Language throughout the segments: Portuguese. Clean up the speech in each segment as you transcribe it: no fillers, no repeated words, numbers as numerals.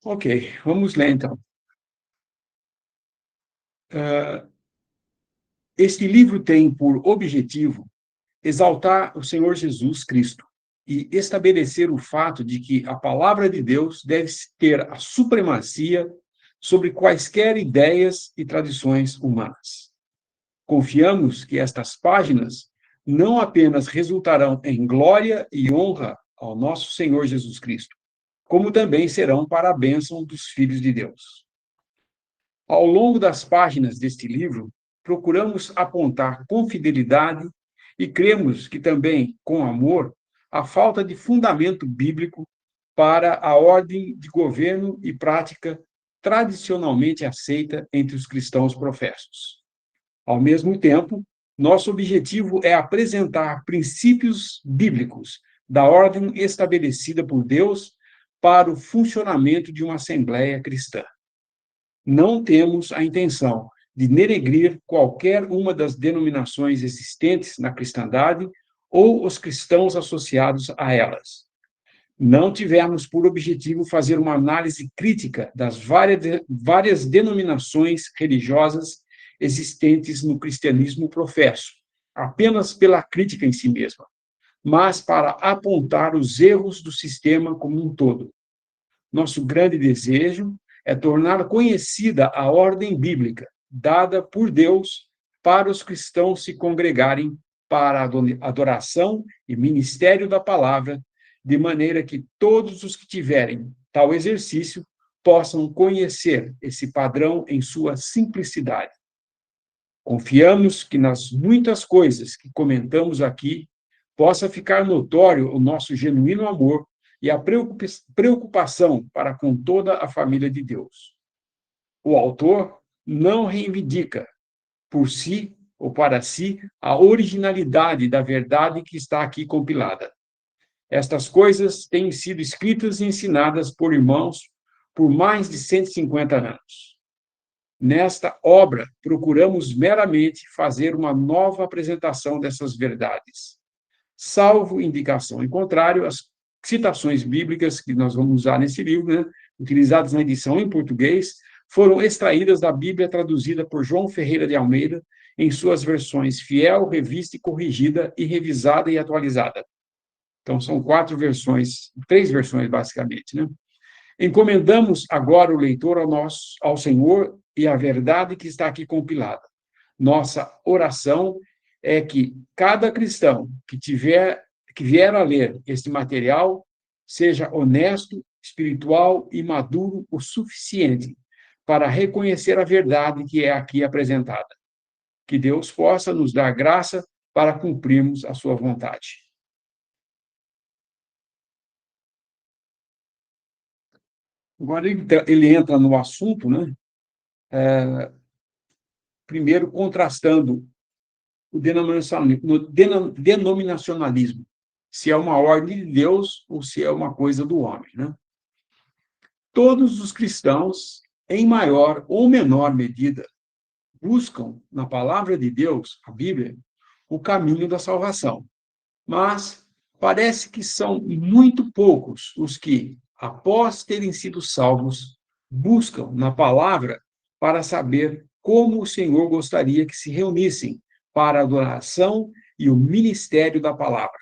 Ok, vamos ler então. Ah, Este livro tem por objetivo exaltar o Senhor Jesus Cristo e estabelecer o fato de que a palavra de Deus deve ter a supremacia sobre quaisquer ideias e tradições humanas. Confiamos que estas páginas não apenas resultarão em glória e honra ao nosso Senhor Jesus Cristo, como também serão para a bênção dos filhos de Deus. Ao longo das páginas deste livro, procuramos apontar com fidelidade e cremos que também com amor a falta de fundamento bíblico para a ordem de governo e prática tradicionalmente aceita entre os cristãos professos. Ao mesmo tempo, nosso objetivo é apresentar princípios bíblicos da ordem estabelecida por Deus para o funcionamento de uma assembleia cristã. Não temos a intenção de denegrir qualquer uma das denominações existentes na cristandade ou os cristãos associados a elas. Não tivemos por objetivo fazer uma análise crítica das várias denominações religiosas existentes no cristianismo professo, apenas pela crítica em si mesma, mas para apontar os erros do sistema como um todo. Nosso grande desejo é tornar conhecida a ordem bíblica dada por Deus para os cristãos se congregarem para a adoração e ministério da palavra, de maneira que todos os que tiverem tal exercício possam conhecer esse padrão em sua simplicidade. Confiamos que nas muitas coisas que comentamos aqui possa ficar notório o nosso genuíno amor e a preocupação para com toda a família de Deus. O autor não reivindica por si ou para si a originalidade da verdade que está aqui compilada. Estas coisas têm sido escritas e ensinadas por irmãos por mais de 150 anos. Nesta obra, procuramos meramente fazer uma nova apresentação dessas verdades. Salvo indicação em contrário, as citações bíblicas que nós vamos usar nesse livro, né, utilizadas na edição em português, foram extraídas da Bíblia traduzida por João Ferreira de Almeida em suas versões fiel, revista e corrigida, e revisada e atualizada. Então, são três versões, basicamente, né? Encomendamos agora o leitor ao Senhor e à verdade que está aqui compilada. Nossa oração é que cada cristão que vier a ler este material seja honesto, espiritual e maduro o suficiente para reconhecer a verdade que é aqui apresentada. Que Deus possa nos dar graça para cumprirmos a sua vontade. Agora ele entra no assunto, né? Primeiro contrastando o denominacionalismo, se é uma ordem de Deus ou se é uma coisa do homem, né? Todos os cristãos, em maior ou menor medida, buscam na palavra de Deus, a Bíblia, o caminho da salvação. Mas parece que são muito poucos os que, após terem sido salvos, buscam na palavra para saber como o Senhor gostaria que se reunissem para a adoração e o ministério da palavra.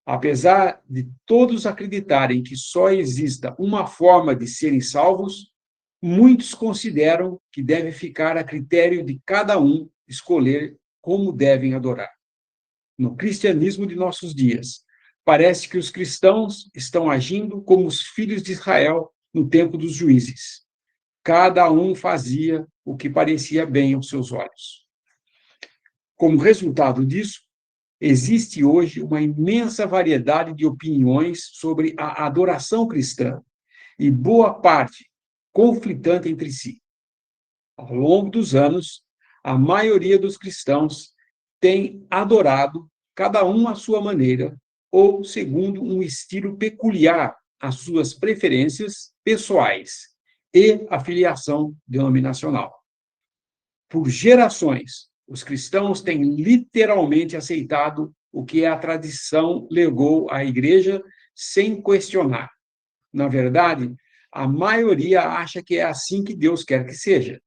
Apesar de todos acreditarem que só exista uma forma de serem salvos, muitos consideram que deve ficar a critério de cada um escolher como devem adorar. No cristianismo de nossos dias, parece que os cristãos estão agindo como os filhos de Israel no tempo dos juízes. Cada um fazia o que parecia bem aos seus olhos. Como resultado disso, existe hoje uma imensa variedade de opiniões sobre a adoração cristã, e boa parte conflitante entre si. Ao longo dos anos, a maioria dos cristãos tem adorado, cada um à sua maneira, ou segundo um estilo peculiar às suas preferências pessoais e afiliação denominacional. Por gerações, os cristãos têm literalmente aceitado o que a tradição legou à igreja sem questionar. Na verdade, a maioria acha que é assim que Deus quer que seja.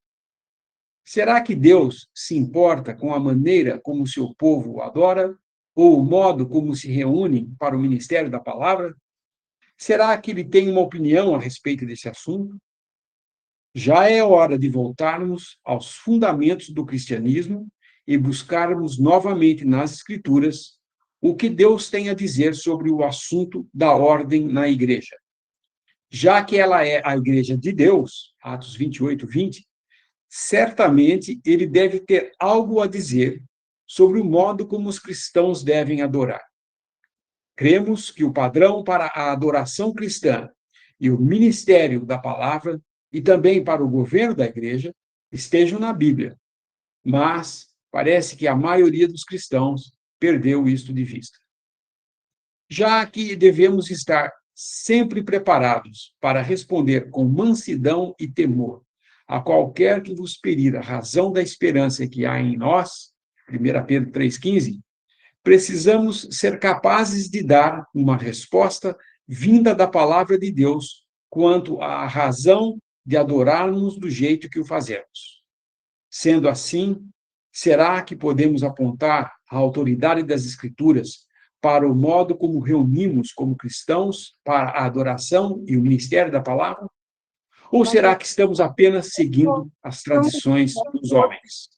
Será que Deus se importa com a maneira como o seu povo o adora? Ou o modo como se reúnem para o ministério da palavra? Será que ele tem uma opinião a respeito desse assunto? Já é hora de voltarmos aos fundamentos do cristianismo e buscarmos novamente nas Escrituras o que Deus tem a dizer sobre o assunto da ordem na igreja. Já que ela é a igreja de Deus, Atos 28, 20, certamente ele deve ter algo a dizer sobre o modo como os cristãos devem adorar. Cremos que o padrão para a adoração cristã e o ministério da palavra e também para o governo da igreja estejam na Bíblia, mas parece que a maioria dos cristãos perdeu isto de vista. Já que devemos estar sempre preparados para responder com mansidão e temor a qualquer que vos pedir a razão da esperança que há em nós, 1 Pedro 3,15, precisamos ser capazes de dar uma resposta vinda da palavra de Deus quanto à razão de adorarmos do jeito que o fazemos. Sendo assim, será que podemos apontar a autoridade das Escrituras para o modo como reunimos como cristãos para a adoração e o ministério da palavra? Ou será que estamos apenas seguindo as tradições dos homens?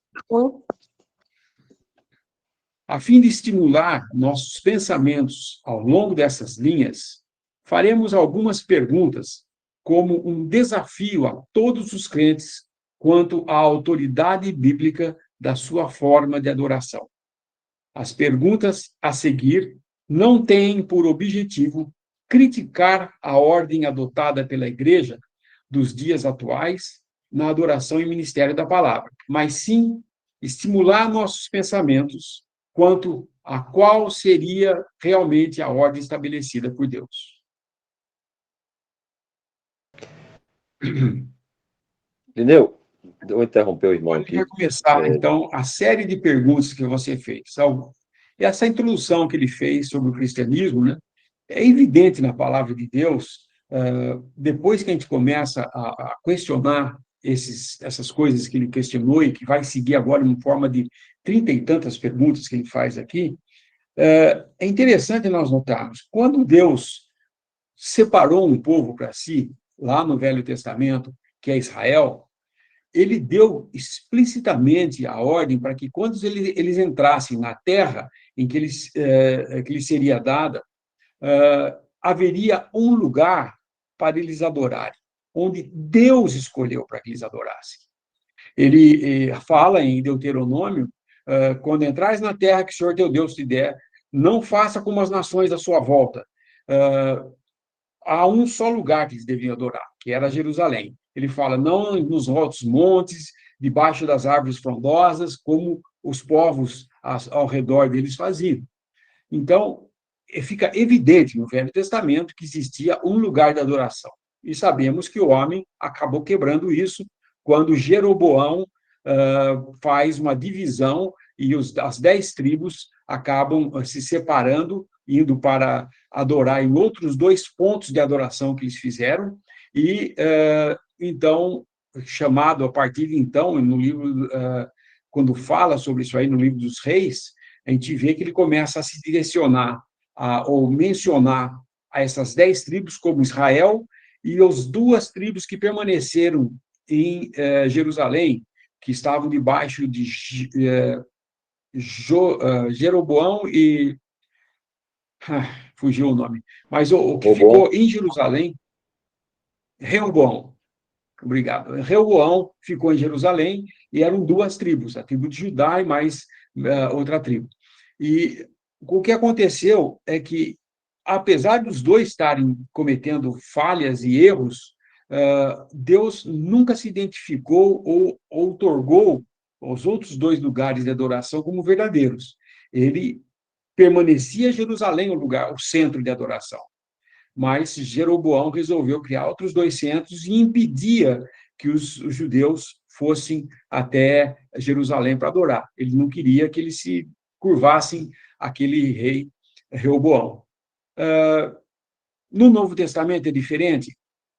A fim de estimular nossos pensamentos ao longo dessas linhas, faremos algumas perguntas como um desafio a todos os crentes quanto à autoridade bíblica da sua forma de adoração. As perguntas a seguir não têm por objetivo criticar a ordem adotada pela Igreja dos dias atuais na adoração e ministério da palavra, mas sim estimular nossos pensamentos quanto a qual seria realmente a ordem estabelecida por Deus. Entendeu? Vou interromper o irmão aqui. Vai começar, então, a série de perguntas que você fez. Essa introdução que ele fez sobre o cristianismo, né, é evidente na palavra de Deus, depois que a gente começa a questionar essas coisas que ele questionou e que vai seguir agora em forma de 30 e tantas perguntas que ele faz aqui, é interessante nós notarmos, quando Deus separou um povo para si, lá no Velho Testamento, que é Israel, ele deu explicitamente a ordem para que, quando eles entrassem na terra em que lhes seria dada, haveria um lugar para eles adorarem, onde Deus escolheu para que eles adorassem. Ele fala em Deuteronômio, quando entrares na terra que o Senhor teu Deus te der, não faça como as nações à sua volta. Há um só lugar que eles deviam adorar, que era Jerusalém. Ele fala, não nos altos montes, debaixo das árvores frondosas, como os povos ao redor deles faziam. Então, fica evidente no Velho Testamento que existia um lugar de adoração. E sabemos que o homem acabou quebrando isso quando Jeroboão faz uma divisão e as 10 tribos acabam se separando, indo para adorar em outros 2 pontos de adoração que eles fizeram, e então, chamado a partir de então, no livro, quando fala sobre isso aí, no livro dos Reis, a gente vê que ele começa a se direcionar, ou mencionar a essas 10 tribos como Israel, e as 2 tribos que permaneceram em Jerusalém, que estavam debaixo de Jeroboão e... fugiu o nome. Mas o que ficou em Jerusalém, Reoboão. Obrigado. Reoboão ficou em Jerusalém e eram 2 tribos, a tribo de Judá e mais outra tribo. E o que aconteceu é que, apesar dos 2 estarem cometendo falhas e erros, Deus nunca se identificou ou outorgou os outros 2 lugares de adoração como verdadeiros. Ele permanecia Jerusalém o centro de adoração. Mas Jeroboão resolveu criar outros 2 centros e impedia que os judeus fossem até Jerusalém para adorar. Ele não queria que eles se curvassem àquele rei Reoboão. No Novo Testamento é diferente.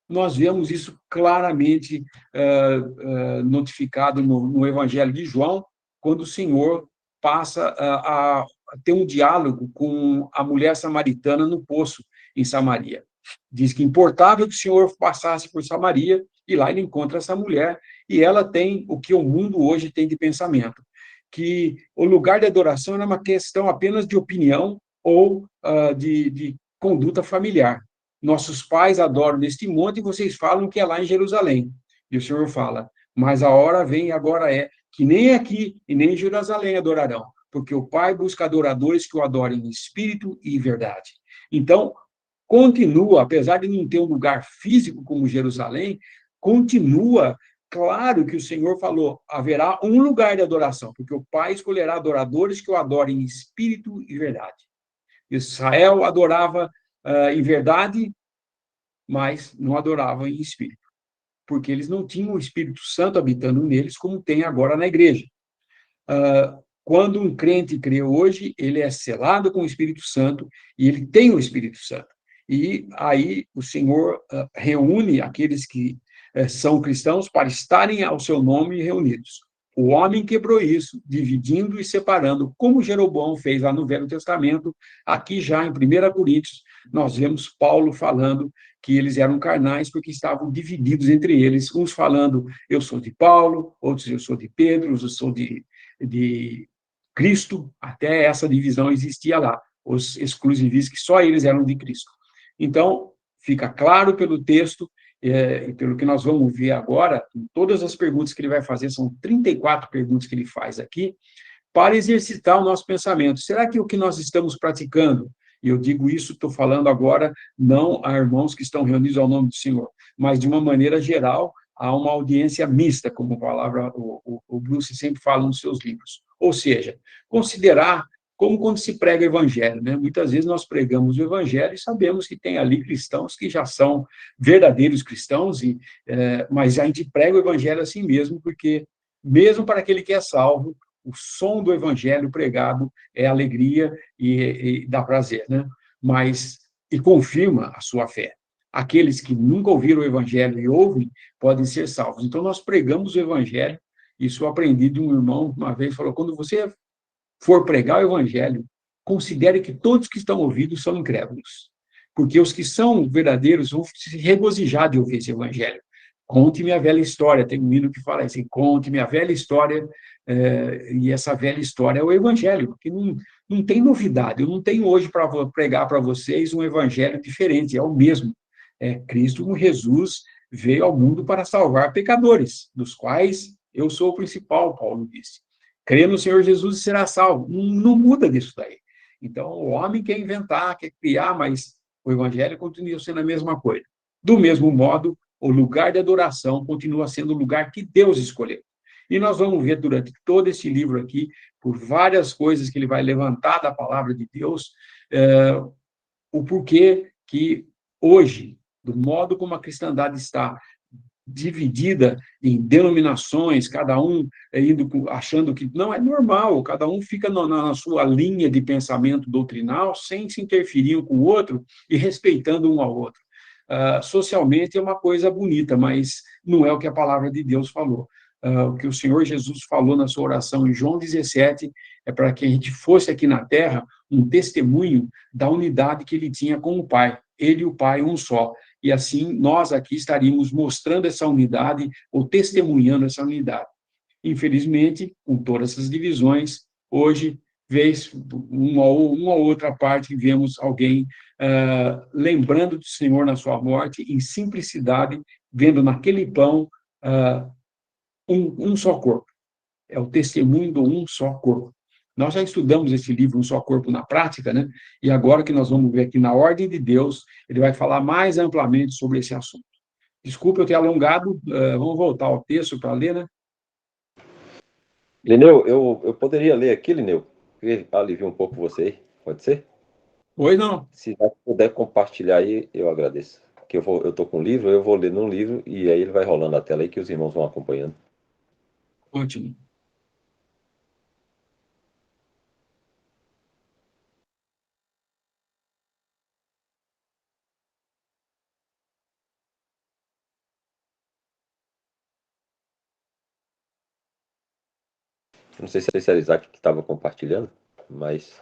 Nós vemos isso claramente notificado no Evangelho de João, quando o Senhor passa a ter um diálogo com a mulher samaritana no poço, em Samaria. Diz que importava que o Senhor passasse por Samaria, e lá ele encontra essa mulher, e ela tem o que o mundo hoje tem de pensamento, que o lugar de adoração era uma questão apenas de opinião ou de conduta familiar. Nossos pais adoram neste monte e vocês falam que é lá em Jerusalém. E o Senhor fala, mas a hora vem e agora é, que nem aqui e nem em Jerusalém adorarão, porque o Pai busca adoradores que o adorem em espírito e em verdade. Então, continua, apesar de não ter um lugar físico como Jerusalém, continua claro que o Senhor falou, haverá um lugar de adoração, porque o Pai escolherá adoradores que o adorem em espírito e verdade. Israel adorava em verdade, mas não adoravam em espírito, porque eles não tinham o Espírito Santo habitando neles, como tem agora na igreja. Quando um crente crê hoje, ele é selado com o Espírito Santo e ele tem o Espírito Santo. E aí o Senhor reúne aqueles que são cristãos para estarem ao seu nome reunidos. O homem quebrou isso, dividindo e separando, como Jeroboão fez lá no Velho Testamento. Aqui já em 1 Coríntios, nós vemos Paulo falando que eles eram carnais porque estavam divididos entre eles, uns falando, eu sou de Paulo, outros eu sou de Pedro, outros eu sou de Cristo, até essa divisão existia lá, os exclusivistas, que só eles eram de Cristo. Então, fica claro pelo texto, e pelo que nós vamos ver agora, todas as perguntas que ele vai fazer, são 34 perguntas que ele faz aqui, para exercitar o nosso pensamento. Será que o que nós estamos praticando, e eu digo isso, estou falando agora, não a irmãos que estão reunidos ao nome do Senhor, mas de uma maneira geral, há uma audiência mista, como a palavra, o Bruce sempre fala nos seus livros. Ou seja, considerar como quando se prega o evangelho, né? Muitas vezes nós pregamos o evangelho e sabemos que tem ali cristãos que já são verdadeiros cristãos, mas a gente prega o evangelho assim mesmo, porque mesmo para aquele que é salvo, o som do evangelho pregado é alegria e dá prazer, né? Mas e confirma a sua fé. Aqueles que nunca ouviram o evangelho e ouvem podem ser salvos. Então nós pregamos o evangelho. Isso eu aprendi de um irmão uma vez, falou: quando você for pregar o evangelho, considere que todos que estão ouvindo são incrédulos, porque os que são verdadeiros vão se regozijar de ouvir esse evangelho. Conte-me a velha história, tem um hino que fala assim, conte-me a velha história, e essa velha história é o evangelho, porque não tem novidade, eu não tenho hoje para pregar para vocês um evangelho diferente, é o mesmo. Cristo, como Jesus, veio ao mundo para salvar pecadores, dos quais eu sou o principal, Paulo disse. Crê no Senhor Jesus e será salvo. Não muda disso daí. Então, o homem quer inventar, quer criar, mas o evangelho continua sendo a mesma coisa. Do mesmo modo, o lugar de adoração continua sendo o lugar que Deus escolheu. E nós vamos ver durante todo esse livro aqui, por várias coisas que ele vai levantar da palavra de Deus, o porquê que hoje, do modo como a cristandade está dividida em denominações, cada um indo achando que não é normal, cada um fica na sua linha de pensamento doutrinal, sem se interferir um com o outro e respeitando um ao outro. Socialmente é uma coisa bonita, mas não é o que a palavra de Deus falou. O que o Senhor Jesus falou na sua oração em João 17 é para que a gente fosse aqui na terra um testemunho da unidade que ele tinha com o Pai. Ele e o Pai, um só. E assim nós aqui estaríamos mostrando essa unidade ou testemunhando essa unidade. Infelizmente, com todas essas divisões, hoje, vez uma ou outra parte, vemos alguém lembrando do Senhor na sua morte, em simplicidade, vendo naquele pão um só corpo. É o testemunho do um só corpo. Nós já estudamos esse livro, Um Só Corpo, na prática, né? E agora que nós vamos ver aqui na ordem de Deus, ele vai falar mais amplamente sobre esse assunto. Desculpe eu ter alongado, vamos voltar ao texto para ler, né? Lineu, eu poderia ler aqui, Lineu, que alivia um pouco você aí, pode ser? Oi, não. Se puder compartilhar aí, eu agradeço. Que eu tô com um livro, eu vou ler num livro e aí ele vai rolando a tela aí que os irmãos vão acompanhando. Ótimo. Não sei se era Isaac que estava compartilhando, mas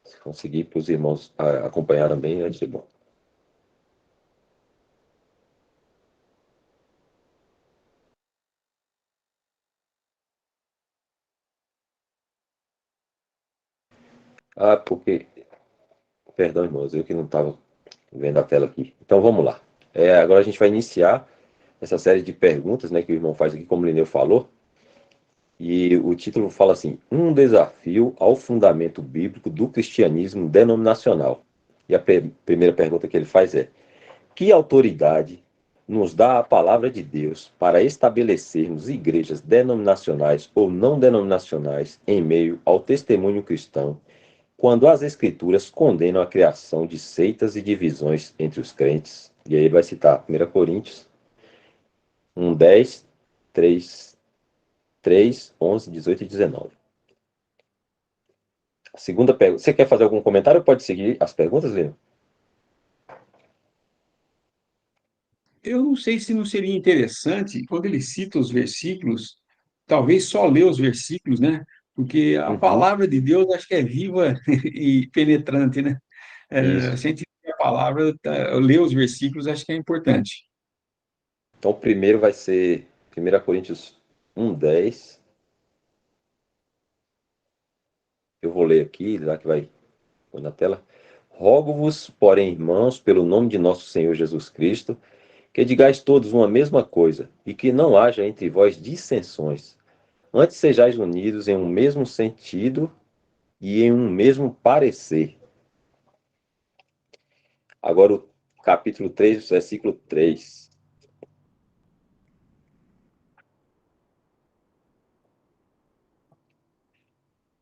se conseguir para os irmãos acompanhar também, vai ser bom. Porque... Perdão, irmãos, eu que não estava vendo a tela aqui. Então vamos lá. Agora a gente vai iniciar essa série de perguntas, né, que o irmão faz aqui, como o Lineu falou. E o título fala assim: Um desafio ao fundamento bíblico do cristianismo denominacional. E a primeira pergunta que ele faz é: que autoridade nos dá a palavra de Deus para estabelecermos igrejas denominacionais ou não denominacionais em meio ao testemunho cristão, quando as escrituras condenam a criação de seitas e divisões entre os crentes? E aí ele vai citar 1 Coríntios 1, 10, 3, 11, 18 e 19. A segunda pergunta. Você quer fazer algum comentário ou pode seguir as perguntas, Lino? Eu não sei se não seria interessante, quando ele cita os versículos, talvez só ler os versículos, né? Porque a Uhum. palavra de Deus acho que é viva e penetrante, né? Isso. Se a gente ler a palavra, ler os versículos, acho que é importante. Então, o primeiro vai ser 1 Coríntios 1, 10. Eu vou ler aqui, já que vai pôr na tela. Rogo-vos, porém, irmãos, pelo nome de nosso Senhor Jesus Cristo, que digais todos uma mesma coisa, e que não haja entre vós dissensões. Antes sejais unidos em um mesmo sentido e em um mesmo parecer. Agora, o capítulo 3, versículo 3.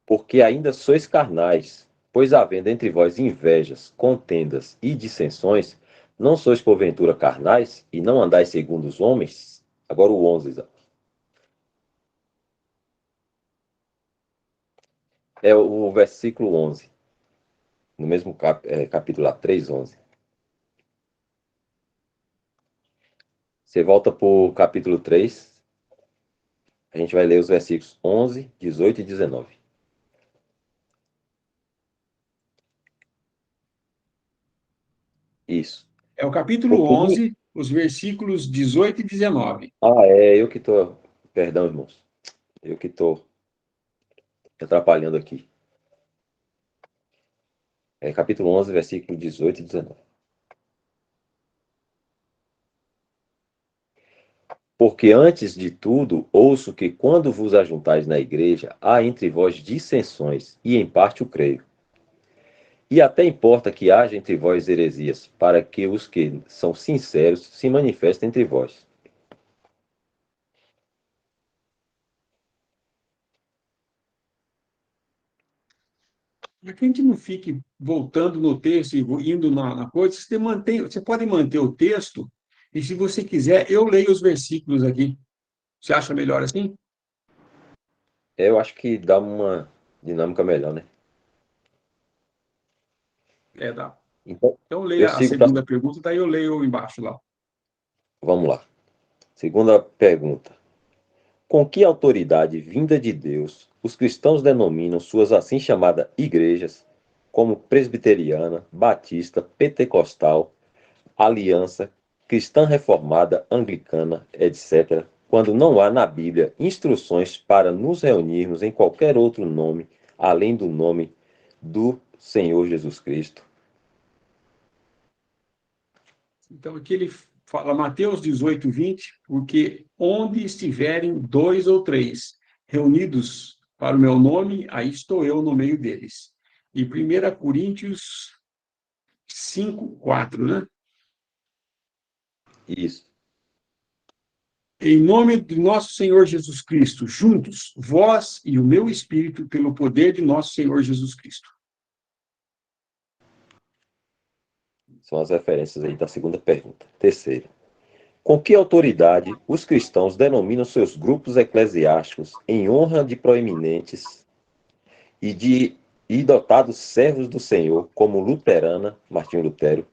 Porque ainda sois carnais, pois havendo entre vós invejas, contendas e dissensões, não sois porventura carnais e não andais segundo os homens? Agora o 11. É o versículo 11. No mesmo capítulo 3, 11. Você volta para o capítulo 3, a gente vai ler os versículos 11, 18 e 19. Isso. É o capítulo Porque... 11, os versículos 18 e 19. Eu que estou... Perdão, irmãos. Eu que estou atrapalhando aqui. Capítulo 11, versículo 18 e 19. Porque antes de tudo, ouço que quando vos ajuntais na igreja, há entre vós dissensões, e em parte o creio. E até importa que haja entre vós heresias, para que os que são sinceros se manifestem entre vós. Para que a gente não fique voltando no texto e indo na coisa, você pode manter o texto, e se você quiser, eu leio os versículos aqui. Você acha melhor assim? Eu acho que dá uma dinâmica melhor, né? Dá. Então, Então, eu leia a sigo para... segunda pergunta, daí eu leio embaixo lá. Vamos lá. Segunda pergunta. Com que autoridade vinda de Deus os cristãos denominam suas assim chamadas igrejas, como presbiteriana, batista, pentecostal, aliança, cristã reformada, anglicana, etc., quando não há na Bíblia instruções para nos reunirmos em qualquer outro nome, além do nome do Senhor Jesus Cristo? Então, aqui ele fala, Mateus 18, 20, porque onde estiverem dois ou três reunidos para o meu nome, aí estou eu no meio deles. E 1 Coríntios 5, 4, né? Isso. Em nome do nosso Senhor Jesus Cristo, juntos, vós e o meu espírito, pelo poder de nosso Senhor Jesus Cristo. São as referências aí da segunda pergunta. Terceira. Com que autoridade os cristãos denominam seus grupos eclesiásticos em honra de proeminentes e de dotados servos do Senhor, como luterana, Martinho Lutero,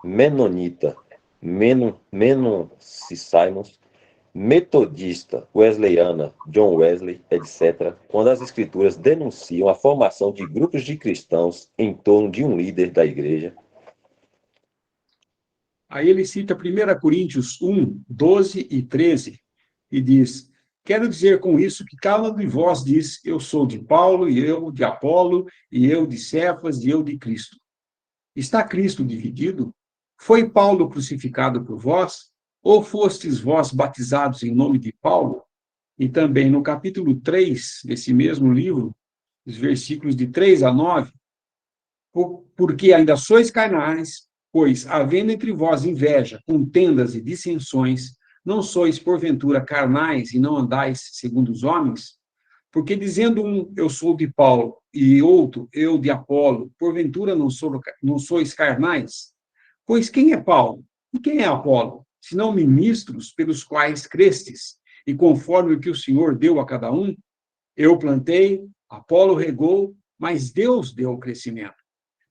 menonita, Menon Simons, metodista, wesleyana, John Wesley, etc., quando as escrituras denunciam a formação de grupos de cristãos em torno de um líder da igreja? Aí ele cita 1 Coríntios 1, 12 e 13, e diz: quero dizer com isso que cada um de vós diz, eu sou de Paulo, e eu de Apolo, e eu de Cefas, e eu de Cristo. Está Cristo dividido? Foi Paulo crucificado por vós? Ou fostes vós batizados em nome de Paulo? E também no capítulo 3 desse mesmo livro, os versículos de 3 a 9, porque ainda sois carnais, pois, havendo entre vós inveja, contendas e dissensões, não sois, porventura, carnais e não andais segundo os homens? Porque dizendo um, eu sou de Paulo, e outro, eu de Apolo, porventura não sois carnais? Pois quem é Paulo? E quem é Apolo? Senão ministros pelos quais crestes, e conforme o que o Senhor deu a cada um, eu plantei, Apolo regou, mas Deus deu o crescimento.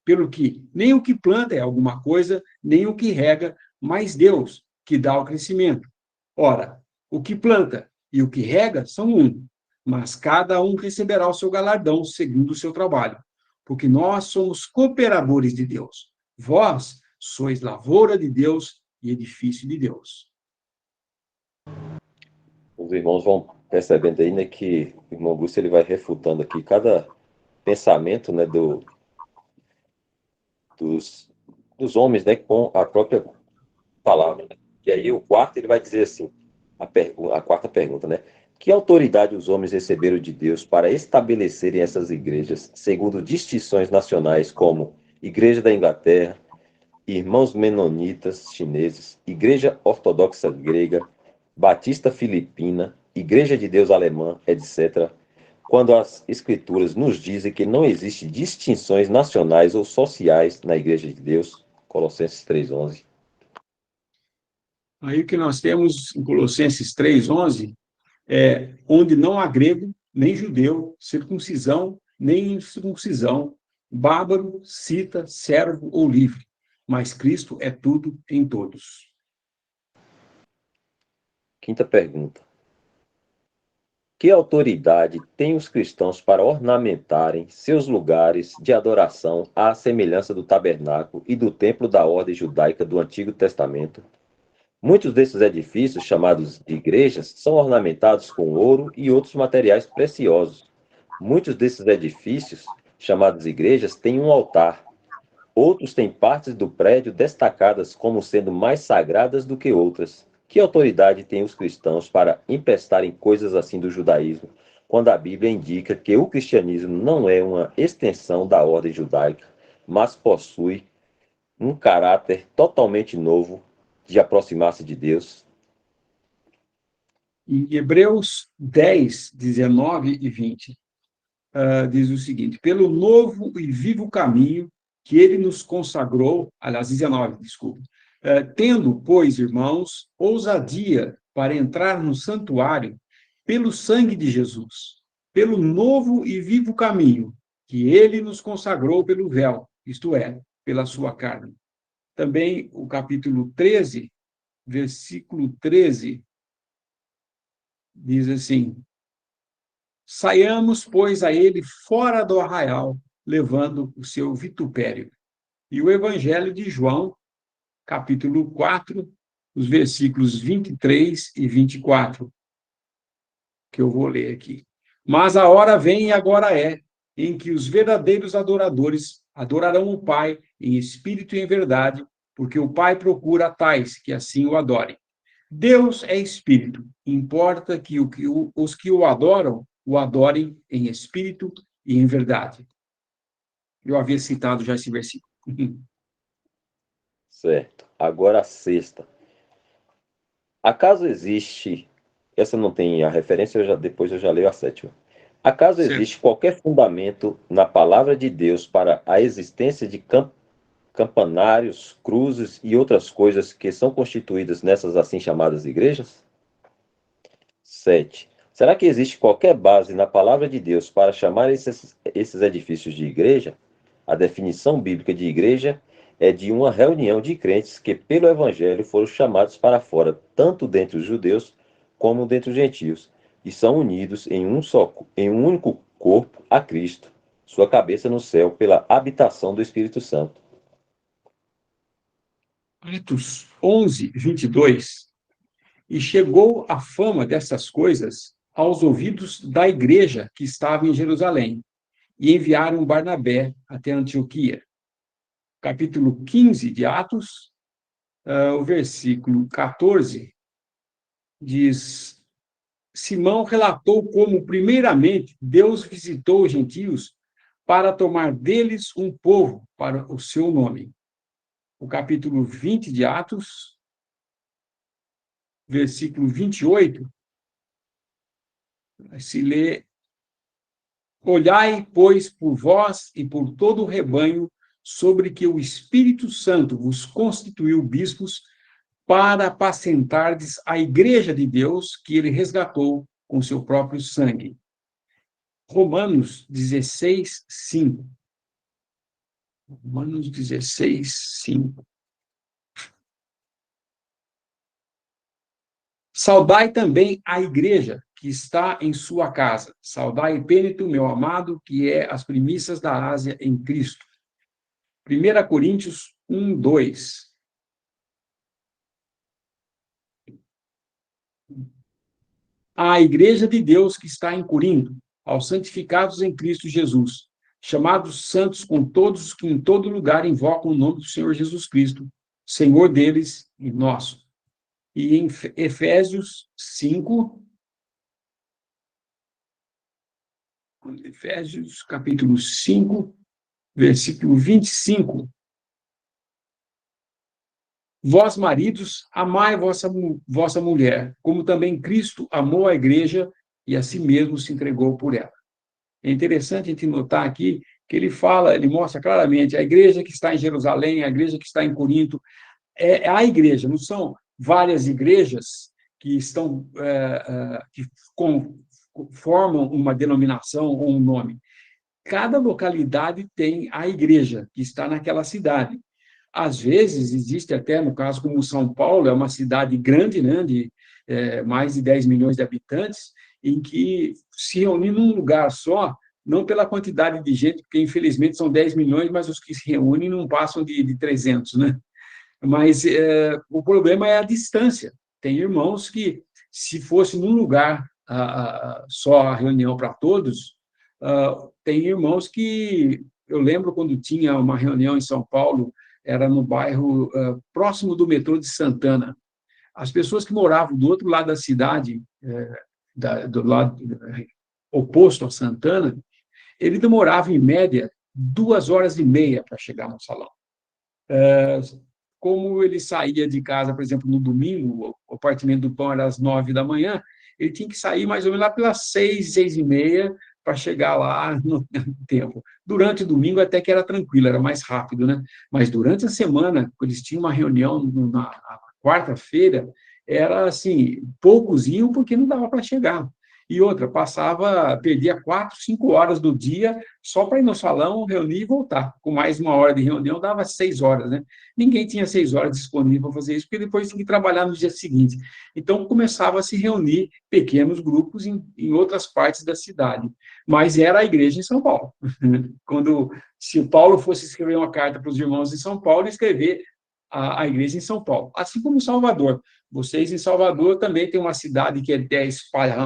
Pelo que nem o que planta é alguma coisa, nem o que rega, mas Deus que dá o crescimento. Ora, o que planta e o que rega são um, mas cada um receberá o seu galardão segundo o seu trabalho, porque nós somos cooperadores de Deus. Vós sois lavoura de Deus e edifício de Deus. Os irmãos vão percebendo aí, né, que o irmão Augusto ele vai refutando aqui cada pensamento, né, dos, dos homens, né, com a própria palavra. Né? E aí o quarto ele vai dizer assim, a quarta pergunta, né? Que autoridade os homens receberam de Deus para estabelecerem essas igrejas, segundo distinções nacionais como Igreja da Inglaterra, Irmãos Menonitas chineses, Igreja Ortodoxa Grega, Batista Filipina, Igreja de Deus Alemã, etc., quando as Escrituras nos dizem que não existe distinções nacionais ou sociais na Igreja de Deus? Colossenses 3:11. Aí o que nós temos em Colossenses 3:11 é onde não há grego, nem judeu, circuncisão, nem incircuncisão, bárbaro, cita, servo ou livre, mas Cristo é tudo em todos. Quinta pergunta. Que autoridade têm os cristãos para ornamentarem seus lugares de adoração à semelhança do tabernáculo e do templo da ordem judaica do Antigo Testamento? Muitos desses edifícios, chamados de igrejas, são ornamentados com ouro e outros materiais preciosos. Muitos desses edifícios, chamados igrejas, têm um altar. Outros têm partes do prédio destacadas como sendo mais sagradas do que outras. Que autoridade têm os cristãos para empestarem coisas assim do judaísmo, quando a Bíblia indica que o cristianismo não é uma extensão da ordem judaica, mas possui um caráter totalmente novo de aproximar-se de Deus? Em Hebreus 10, 19 e 20, diz o seguinte: pelo novo e vivo caminho que ele nos consagrou, aliás, 19, desculpe, tendo, pois, irmãos, ousadia para entrar no santuário pelo sangue de Jesus, pelo novo e vivo caminho que ele nos consagrou pelo véu, isto é, pela sua carne. Também o capítulo 13, versículo 13, diz assim: saiamos, pois, a ele fora do arraial, levando o seu vitupério. E o Evangelho de João, capítulo 4, os versículos 23 e 24, que eu vou ler aqui. Mas a hora vem e agora é, em que os verdadeiros adoradores adorarão o Pai em espírito e em verdade, porque o Pai procura tais que assim o adorem. Deus é espírito, importa que os que o adorem em espírito e em verdade. Eu havia citado já esse versículo. Certo. Agora a sexta. Acaso existe, essa não tem a referência, depois eu já leio a sétima. Acaso Certo. existe qualquer fundamento na palavra de Deus para a existência de campanários, cruzes e outras coisas que são constituídas nessas assim chamadas igrejas? 7. Será que existe qualquer base na palavra de Deus para chamar esses edifícios de igreja? A definição bíblica de igreja é de uma reunião de crentes que, pelo Evangelho, foram chamados para fora, tanto dentre os judeus como dentre os gentios, e são unidos em um único corpo a Cristo, sua cabeça no céu, pela habitação do Espírito Santo. Atos 11, 22. E chegou a fama dessas coisas aos ouvidos da igreja que estava em Jerusalém, e enviaram Barnabé até Antioquia. Capítulo 15 de Atos, o versículo 14, diz: Simão relatou como, primeiramente, Deus visitou os gentios para tomar deles um povo para o seu nome. O capítulo 20 de Atos, versículo 28, se lê: Olhai, pois, por vós e por todo o rebanho, sobre que o Espírito Santo vos constituiu bispos, para apacentardes a igreja de Deus que ele resgatou com seu próprio sangue. Romanos 16, 5. Romanos 16, 5. Saudai também a igreja que está em sua casa. Saudai Epêneto, meu amado, que é as primícias da Ásia em Cristo. 1 Coríntios 1, 2. A igreja de Deus que está em Corinto, aos santificados em Cristo Jesus, chamados santos com todos os que em todo lugar invocam o nome do Senhor Jesus Cristo, Senhor deles e nosso. E em Efésios 5, Efésios capítulo 5, versículo 25. Vós, maridos, amai vossa mulher, como também Cristo amou a igreja e a si mesmo se entregou por ela. É interessante a gente notar aqui que ele mostra claramente a igreja que está em Jerusalém, a igreja que está em Corinto, é a igreja, não são várias igrejas que estão que formam uma denominação ou um nome. Cada localidade tem a igreja que está naquela cidade. Às vezes, existe até, no caso como São Paulo, é uma cidade grande, né, de mais de 10 milhões de habitantes, em que se reunir num lugar só, não pela quantidade de gente, porque infelizmente são 10 milhões, mas os que se reúnem não passam de 300, né? Mas o problema é a distância. Tem irmãos que, se fosse num lugar só a reunião para todos, tem irmãos que, eu lembro quando tinha uma reunião em São Paulo, era no bairro próximo do metrô de Santana. As pessoas que moravam do outro lado da cidade, do lado oposto a Santana, ele demorava, em média, 2 horas e meia para chegar no salão. Como ele saía de casa, por exemplo, no domingo, o partimento do pão era às 9 da manhã, ele tinha que sair mais ou menos lá pelas 6, 6h30, para chegar lá no tempo. Durante o domingo até que era tranquilo, era mais rápido, né? Mas durante a semana, quando eles tinham uma reunião na quarta-feira, era assim, poucos iam porque não dava para chegar. E outra, perdia 4, 5 horas do dia só para ir no salão, reunir e voltar. Com mais 1 hora de reunião, dava 6 horas, né? Ninguém tinha 6 horas disponível para fazer isso, porque depois tinha que trabalhar no dia seguinte. Então, começava a se reunir pequenos grupos em outras partes da cidade. Mas era a igreja em São Paulo. Se o Paulo fosse escrever uma carta para os irmãos em São Paulo, escrever a igreja em São Paulo. Assim como Salvador. Vocês em Salvador também tem uma cidade que é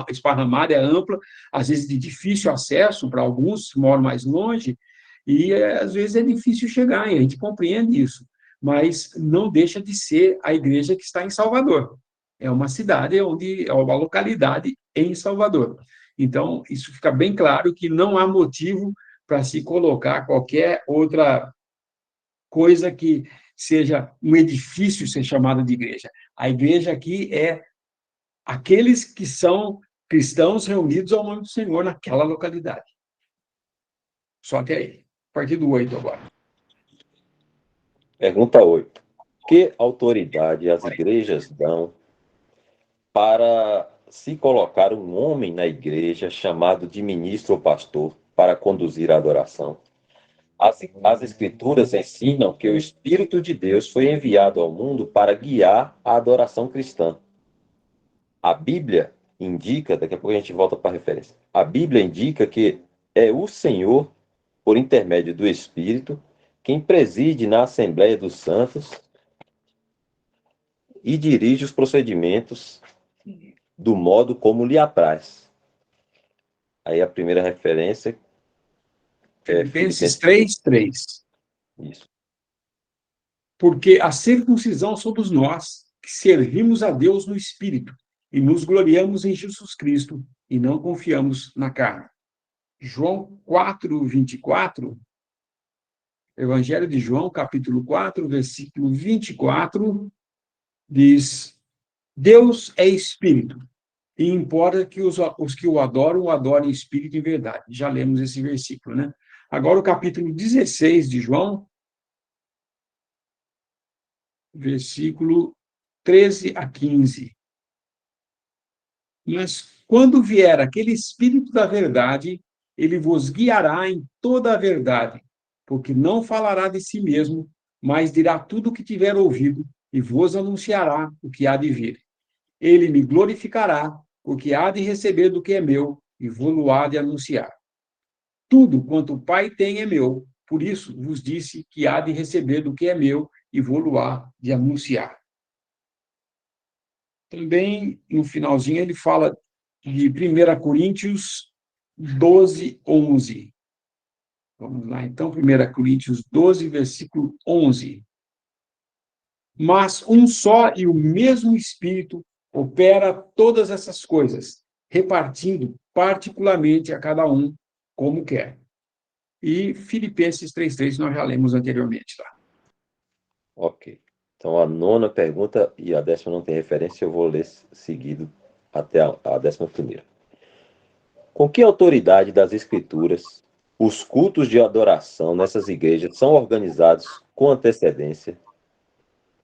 esparramada, é ampla, às vezes de difícil acesso para alguns que moram mais longe, e às vezes é difícil chegar, e a gente compreende isso. Mas não deixa de ser a igreja que está em Salvador. É uma cidade onde é uma localidade em Salvador. Então, isso fica bem claro que não há motivo para se colocar qualquer outra coisa que seja um edifício ser chamado de igreja. A igreja aqui é aqueles que são cristãos reunidos ao nome do Senhor naquela localidade. Só até aí. A partir do 8 agora. Pergunta 8. Que autoridade as igrejas dão para se colocar um homem na igreja chamado de ministro ou pastor para conduzir a adoração? As Escrituras ensinam que o Espírito de Deus foi enviado ao mundo para guiar a adoração cristã. A Bíblia indica, daqui a pouco a gente volta para a referência, a Bíblia indica que é o Senhor, por intermédio do Espírito, quem preside na Assembleia dos Santos e dirige os procedimentos do modo como lhe apraz. Aí a primeira referência é Filipenses Filipenses 3, 3. Isso. Porque a circuncisão somos nós, que servimos a Deus no Espírito, e nos gloriamos em Jesus Cristo, e não confiamos na carne. João 4, 24, Evangelho de João, capítulo 4, versículo 24, diz: Deus é Espírito, e importa que os que o adorem em espírito e em verdade. Já lemos esse versículo, né? Agora, o capítulo 16 de João, versículo 13 a 15. Mas quando vier aquele Espírito da verdade, ele vos guiará em toda a verdade, porque não falará de si mesmo, mas dirá tudo o que tiver ouvido e vos anunciará o que há de vir. Ele me glorificará, porque há de receber do que é meu e vou-lo-á de anunciar. Tudo quanto o Pai tem é meu, por isso vos disse que há de receber do que é meu e vou-lo-á de anunciar. Também, no finalzinho, ele fala de 1 Coríntios 12, 11. Vamos lá, então, 1 Coríntios 12, versículo 11. Mas um só e o mesmo Espírito opera todas essas coisas, repartindo particularmente a cada um como quer. E Filipenses 3,3 nós já lemos anteriormente, tá? Ok. Então, a nona pergunta e a 10ª não tem referência, eu vou ler seguido até a 11ª. Com que autoridade das Escrituras os cultos de adoração nessas igrejas são organizados com antecedência?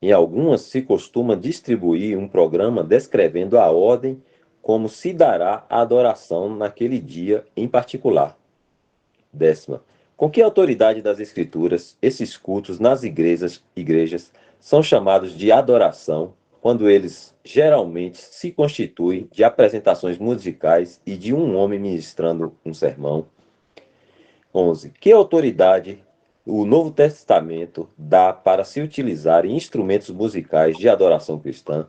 Em algumas se costuma distribuir um programa descrevendo a ordem como se dará a adoração naquele dia em particular. 10ª. Com que autoridade das Escrituras esses cultos nas igrejas são chamados de adoração, quando eles geralmente se constituem de apresentações musicais e de um homem ministrando um sermão? 11. Que autoridade o Novo Testamento dá para se utilizar instrumentos musicais de adoração cristã?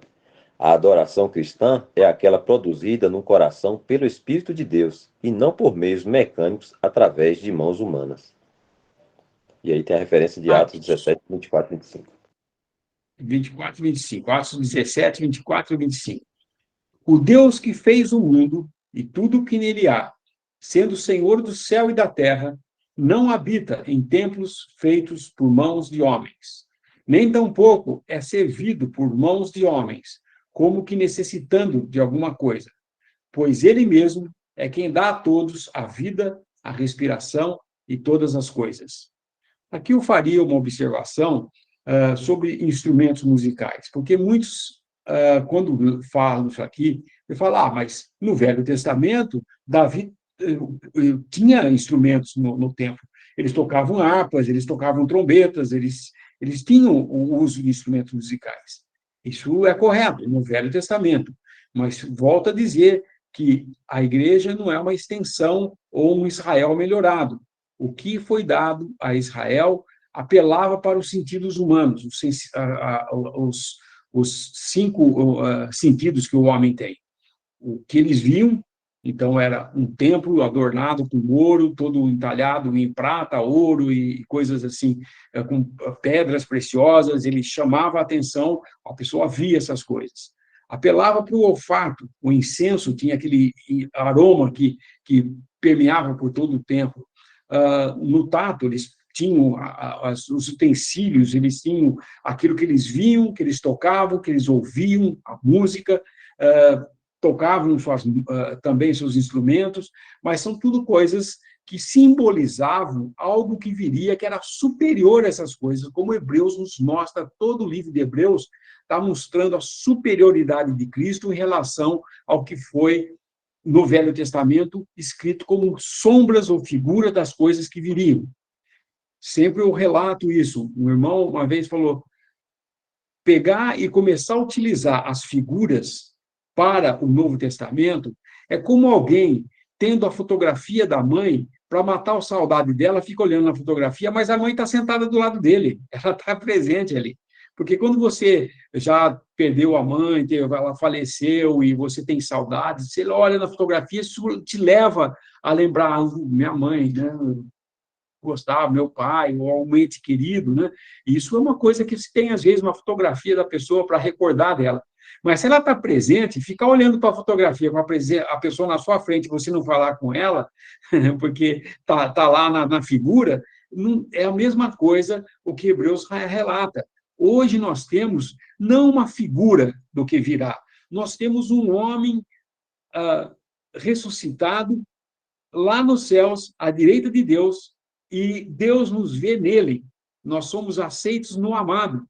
A adoração cristã é aquela produzida no coração pelo Espírito de Deus e não por meios mecânicos através de mãos humanas. E aí tem a referência de Atos 17, 24 e 25. 24 e 25. Atos 17, 24 e 25. O Deus que fez o mundo e tudo o que nele há, sendo Senhor do céu e da terra, não habita em templos feitos por mãos de homens, nem tampouco é servido por mãos de homens, como que necessitando de alguma coisa, pois ele mesmo é quem dá a todos a vida, a respiração e todas as coisas. Aqui eu faria uma observação sobre instrumentos musicais, porque muitos, quando falam isso aqui, eu falo, mas no Velho Testamento, Davi tinha instrumentos no templo. Eles tocavam harpas, eles tocavam trombetas, eles tinham o uso de instrumentos musicais. Isso é correto no Velho Testamento, mas volto a dizer que a igreja não é uma extensão ou um Israel melhorado. O que foi dado a Israel apelava para os sentidos humanos, os 5 sentidos que o homem tem. O que eles viam, então, era um templo adornado com ouro, todo entalhado em prata, ouro e coisas assim, com pedras preciosas, ele chamava a atenção, a pessoa via essas coisas. Apelava para o olfato, o incenso tinha aquele aroma que permeava por todo o templo. No tato, eles tinham os utensílios, eles tinham aquilo que eles viam, que eles tocavam, que eles ouviam, a música, tocavam também seus instrumentos, mas são tudo coisas que simbolizavam algo que viria, que era superior a essas coisas, como Hebreus nos mostra, todo o livro de Hebreus está mostrando a superioridade de Cristo em relação ao que foi no Velho Testamento escrito como sombras ou figuras das coisas que viriam. Sempre eu relato isso. Um irmão uma vez falou, pegar e começar a utilizar as figuras para o Novo Testamento, é como alguém tendo a fotografia da mãe, para matar a saudade dela, fica olhando na fotografia, mas a mãe está sentada do lado dele, ela está presente ali. Porque quando você já perdeu a mãe, ela faleceu e você tem saudades, você olha na fotografia, isso te leva a lembrar minha mãe, né? Gostava, meu pai, ou um ente querido, né? Isso é uma coisa que se tem, às vezes, uma fotografia da pessoa para recordar dela. Mas se ela está presente, ficar olhando para a fotografia com a pessoa na sua frente e você não falar com ela, porque tá lá na figura, não, é a mesma coisa o que Hebreus relata. Hoje nós temos não uma figura do que virá, nós temos um homem ressuscitado lá nos céus, à direita de Deus, e Deus nos vê nele. Nós somos aceitos no amado,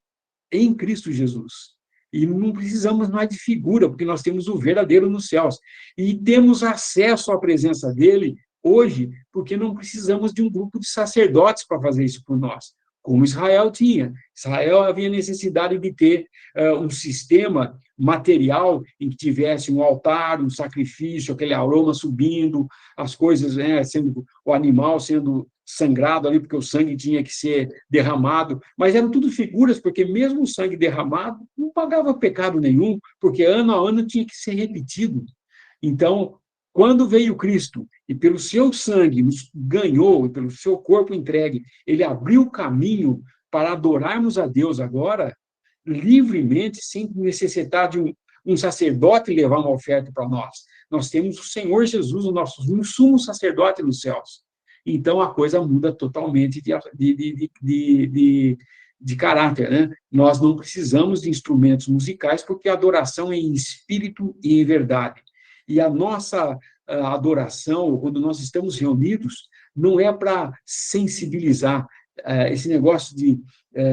em Cristo Jesus. E não precisamos mais de figura, porque nós temos o verdadeiro nos céus. E temos acesso à presença dele hoje, porque não precisamos de um grupo de sacerdotes para fazer isso por nós, como Israel tinha. Israel havia necessidade de ter um sistema material em que tivesse um altar, um sacrifício, aquele aroma subindo, as coisas, sendo o animal sendo sangrado ali, porque o sangue tinha que ser derramado, mas eram tudo figuras, porque mesmo o sangue derramado não pagava pecado nenhum, porque ano a ano tinha que ser repetido. Então, quando veio Cristo e pelo seu sangue nos ganhou, e pelo seu corpo entregue, ele abriu o caminho para adorarmos a Deus agora, livremente, sem necessitar de um sacerdote levar uma oferta para nós. Nós temos o Senhor Jesus, o nosso sumo sacerdote nos céus. Então, a coisa muda totalmente de caráter, né? Nós não precisamos de instrumentos musicais, porque a adoração é em espírito e em verdade. E a nossa adoração, quando nós estamos reunidos, não é para sensibilizar. Esse negócio de,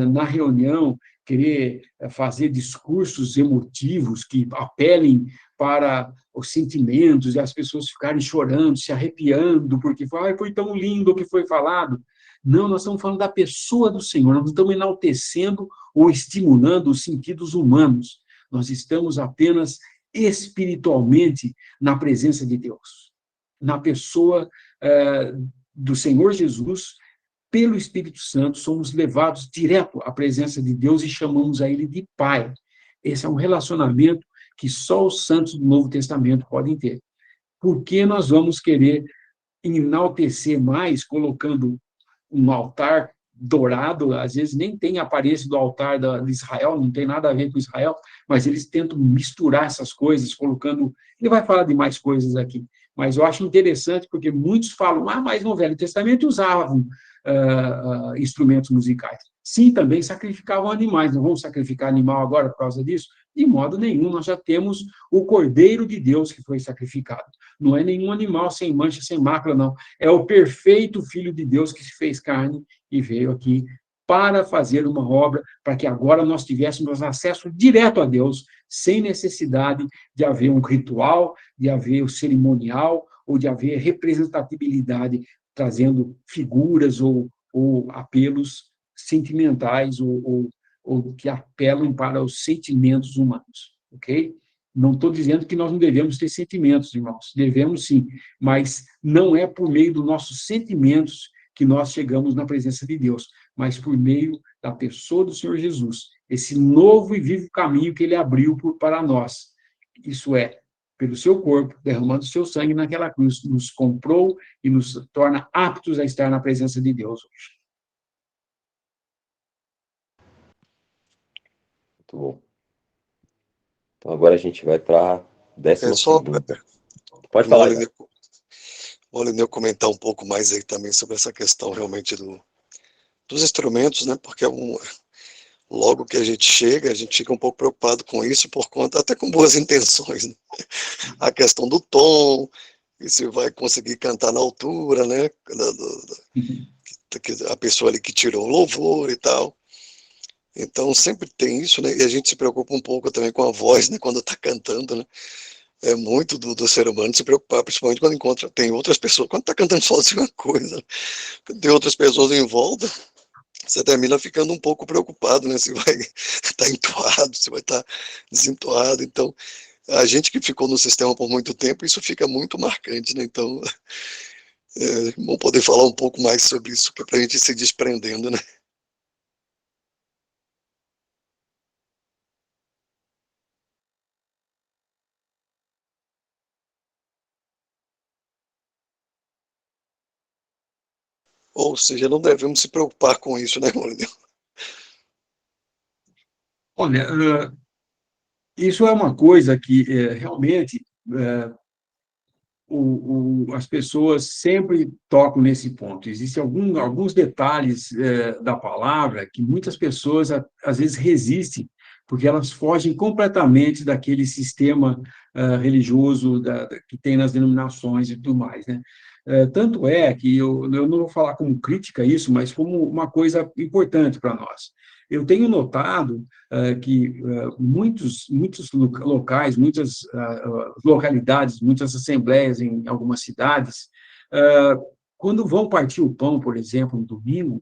na reunião, querer fazer discursos emotivos que apelem para os sentimentos e as pessoas ficarem chorando, se arrepiando, porque foi tão lindo o que foi falado. Não, nós estamos falando da pessoa do Senhor, nós não estamos enaltecendo ou estimulando os sentidos humanos. Nós estamos apenas espiritualmente na presença de Deus, na pessoa do Senhor Jesus. Pelo Espírito Santo, somos levados direto à presença de Deus e chamamos a Ele de Pai. Esse é um relacionamento que só os santos do Novo Testamento podem ter. Por que nós vamos querer enaltecer mais, colocando um altar dourado? Às vezes nem tem a aparência do altar de Israel, não tem nada a ver com Israel, mas eles tentam misturar essas coisas, colocando... Ele vai falar de mais coisas aqui, mas eu acho interessante, porque muitos falam, mas no Velho Testamento usavam instrumentos musicais. Sim, também sacrificavam animais. Não vamos sacrificar animal agora por causa disso? De modo nenhum, nós já temos o Cordeiro de Deus que foi sacrificado. Não é nenhum animal sem mancha, sem mácula, não. É o perfeito Filho de Deus que se fez carne e veio aqui para fazer uma obra, para que agora nós tivéssemos acesso direto a Deus, sem necessidade de haver um ritual, de haver o cerimonial, ou de haver representatividade, trazendo figuras ou apelos sentimentais ou que apelam para os sentimentos humanos, ok? Não estou dizendo que nós não devemos ter sentimentos, irmãos, devemos sim, mas não é por meio dos nossos sentimentos que nós chegamos na presença de Deus, mas por meio da pessoa do Senhor Jesus, esse novo e vivo caminho que ele abriu para nós. Isso é, pelo seu corpo, derramando seu sangue naquela cruz, nos comprou e nos torna aptos a estar na presença de Deus hoje. Muito bom. Então agora a gente vai para a 12ª. Pode falar. Vou Lineu comentar um pouco mais aí também sobre essa questão realmente dos instrumentos, né? Porque logo que a gente fica um pouco preocupado com isso, por conta, até com boas intenções, né? A questão do tom, e se vai conseguir cantar na altura, né? A pessoa ali que tirou o louvor e tal. Então sempre tem isso, né? E a gente se preocupa um pouco também com a voz, né? Quando está cantando, né? É muito do ser humano se preocupar, principalmente quando tem outras pessoas. Quando está cantando sozinho é uma coisa, quando tem outras pessoas em volta, você termina ficando um pouco preocupado, né? Se vai estar entoado, se vai estar desentoado. Então, a gente que ficou no sistema por muito tempo, isso fica muito marcante, né? Então, vamos poder falar um pouco mais sobre isso, que é para a gente ir se desprendendo, né? Ou seja, não devemos se preocupar com isso, né, Maurício? Olha, isso é uma coisa que realmente as pessoas sempre tocam nesse ponto. Existem alguns detalhes da palavra que muitas pessoas, às vezes, resistem, porque elas fogem completamente daquele sistema religioso que tem nas denominações e tudo mais, né? Tanto é que eu não vou falar como crítica isso, mas como uma coisa importante para nós. Eu tenho notado que muitos locais, muitas localidades, muitas assembleias em algumas cidades, quando vão partir o pão, por exemplo, no domingo,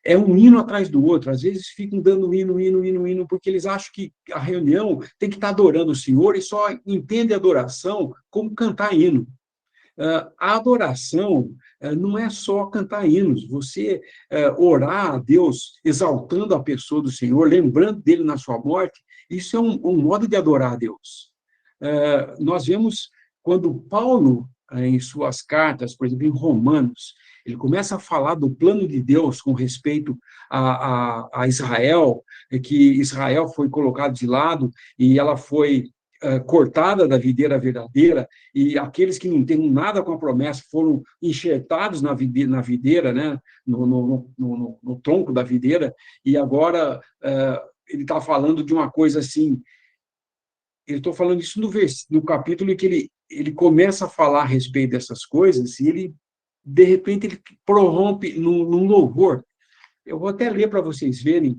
é um hino atrás do outro. Às vezes ficam dando hino, hino, hino, hino, porque eles acham que a reunião tem que estar adorando o Senhor e só entende a adoração como cantar hino. A adoração não é só cantar hinos, você orar a Deus, exaltando a pessoa do Senhor, lembrando dele na sua morte, isso é um modo de adorar a Deus. Nós vemos quando Paulo, em suas cartas, por exemplo, em Romanos, ele começa a falar do plano de Deus com respeito a Israel, que Israel foi colocado de lado e ela foi cortada da videira verdadeira, e aqueles que não têm nada com a promessa foram enxertados na videira, né, no tronco da videira, e agora ele está falando de uma coisa assim, eu estou falando isso no capítulo em que ele começa a falar a respeito dessas coisas, e ele, de repente, ele prorrompe num louvor. Eu vou até ler para vocês verem,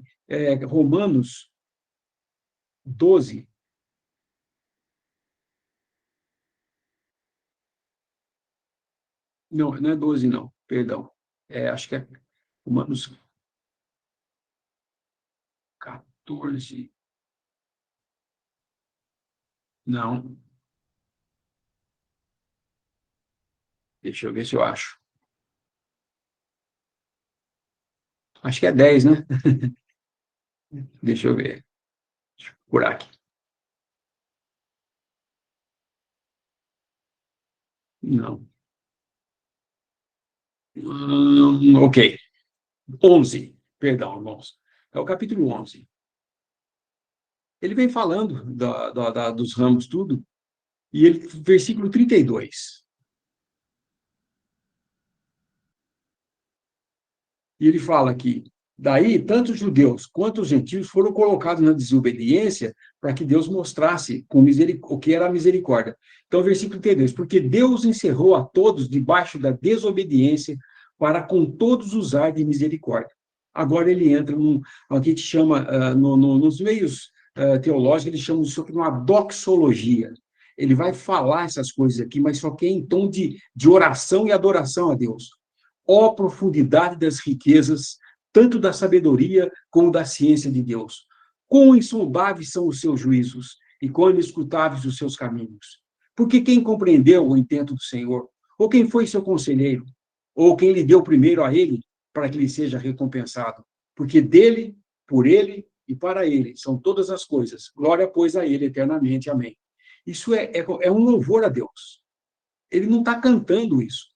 Romanos 12. Não, não é 12, não, perdão. Acho que é Romanos 14. Não, deixa eu ver se eu acho. Acho que é 10, né? Deixa eu ver. Deixa eu procurar aqui. Não. Ok. 11. Perdão, irmãos. É o capítulo 11. Ele vem falando dos ramos, tudo, e versículo 32. E ele fala que, daí, tanto os judeus quanto os gentios foram colocados na desobediência para que Deus mostrasse o que era a misericórdia. Então, versículo 32, porque Deus encerrou a todos debaixo da desobediência para com todos usar de misericórdia. Agora ele entra no que a gente chama, nos meios teológicos, eles chamam isso de uma doxologia. Ele vai falar essas coisas aqui, mas só que é em tom de oração e adoração a Deus. Ó profundidade das riquezas, tanto da sabedoria como da ciência de Deus. Quão insondáveis são os seus juízos e quão inescrutáveis os seus caminhos. Porque quem compreendeu o intento do Senhor? Ou quem foi seu conselheiro? Ou quem lhe deu primeiro a ele para que lhe seja recompensado? Porque dele, por ele e para ele são todas as coisas. Glória, pois, a ele eternamente. Amém. Isso é um louvor a Deus. Ele não está cantando isso.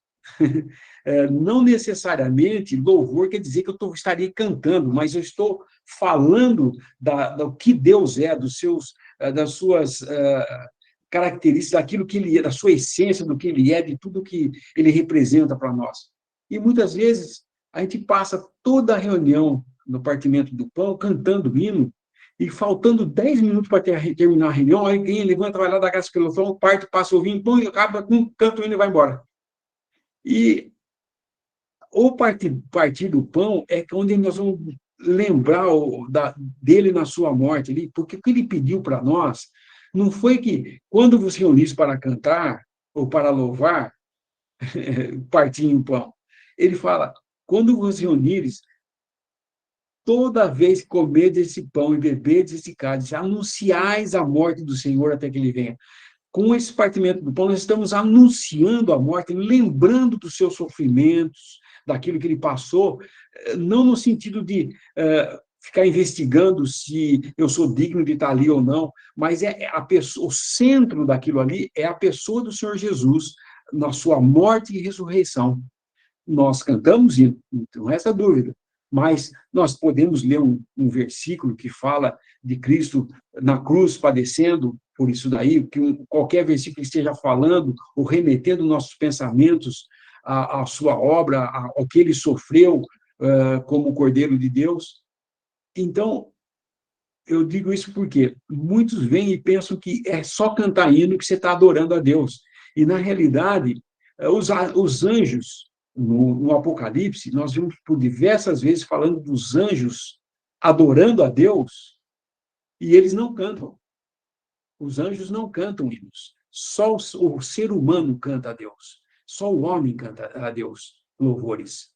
Não necessariamente louvor quer dizer que eu estaria cantando, mas eu estou falando do que Deus é, das suas características, daquilo que Ele é, da sua essência, do que Ele é, de tudo que Ele representa para nós. E muitas vezes a gente passa toda a reunião no partimento do pão cantando hino, e faltando 10 minutos para terminar a reunião, alguém levanta, vai lá da graça pelo pão, parte, passa o vinho, pão, e acaba com canto o hino e vai embora. E o partir do pão é onde nós vamos lembrar dele na sua morte, porque o que ele pediu para nós não foi que, quando vos reunisse para cantar ou para louvar, partir o pão. Ele fala, quando vos reunires, toda vez que comerdes esse pão e beberdes esse cálice, anunciais a morte do Senhor até que ele venha. Com esse partimento do pão, nós estamos anunciando a morte, lembrando dos seus sofrimentos, daquilo que ele passou, não no sentido de ficar investigando se eu sou digno de estar ali ou não, mas a pessoa, o centro daquilo ali é a pessoa do Senhor Jesus, na sua morte e ressurreição. Nós cantamos hino, não resta dúvida, mas nós podemos ler um versículo que fala de Cristo na cruz padecendo por isso daí, que qualquer versículo que esteja falando ou remetendo nossos pensamentos à sua obra, ao que ele sofreu como Cordeiro de Deus. Então, eu digo isso porque muitos vêm e pensam que é só cantar hino que você está adorando a Deus. E, na realidade, os anjos, no Apocalipse, nós vimos por diversas vezes falando dos anjos adorando a Deus, e eles não cantam. Os anjos não cantam hinos. Só o ser humano canta a Deus. Só o homem canta a Deus louvores.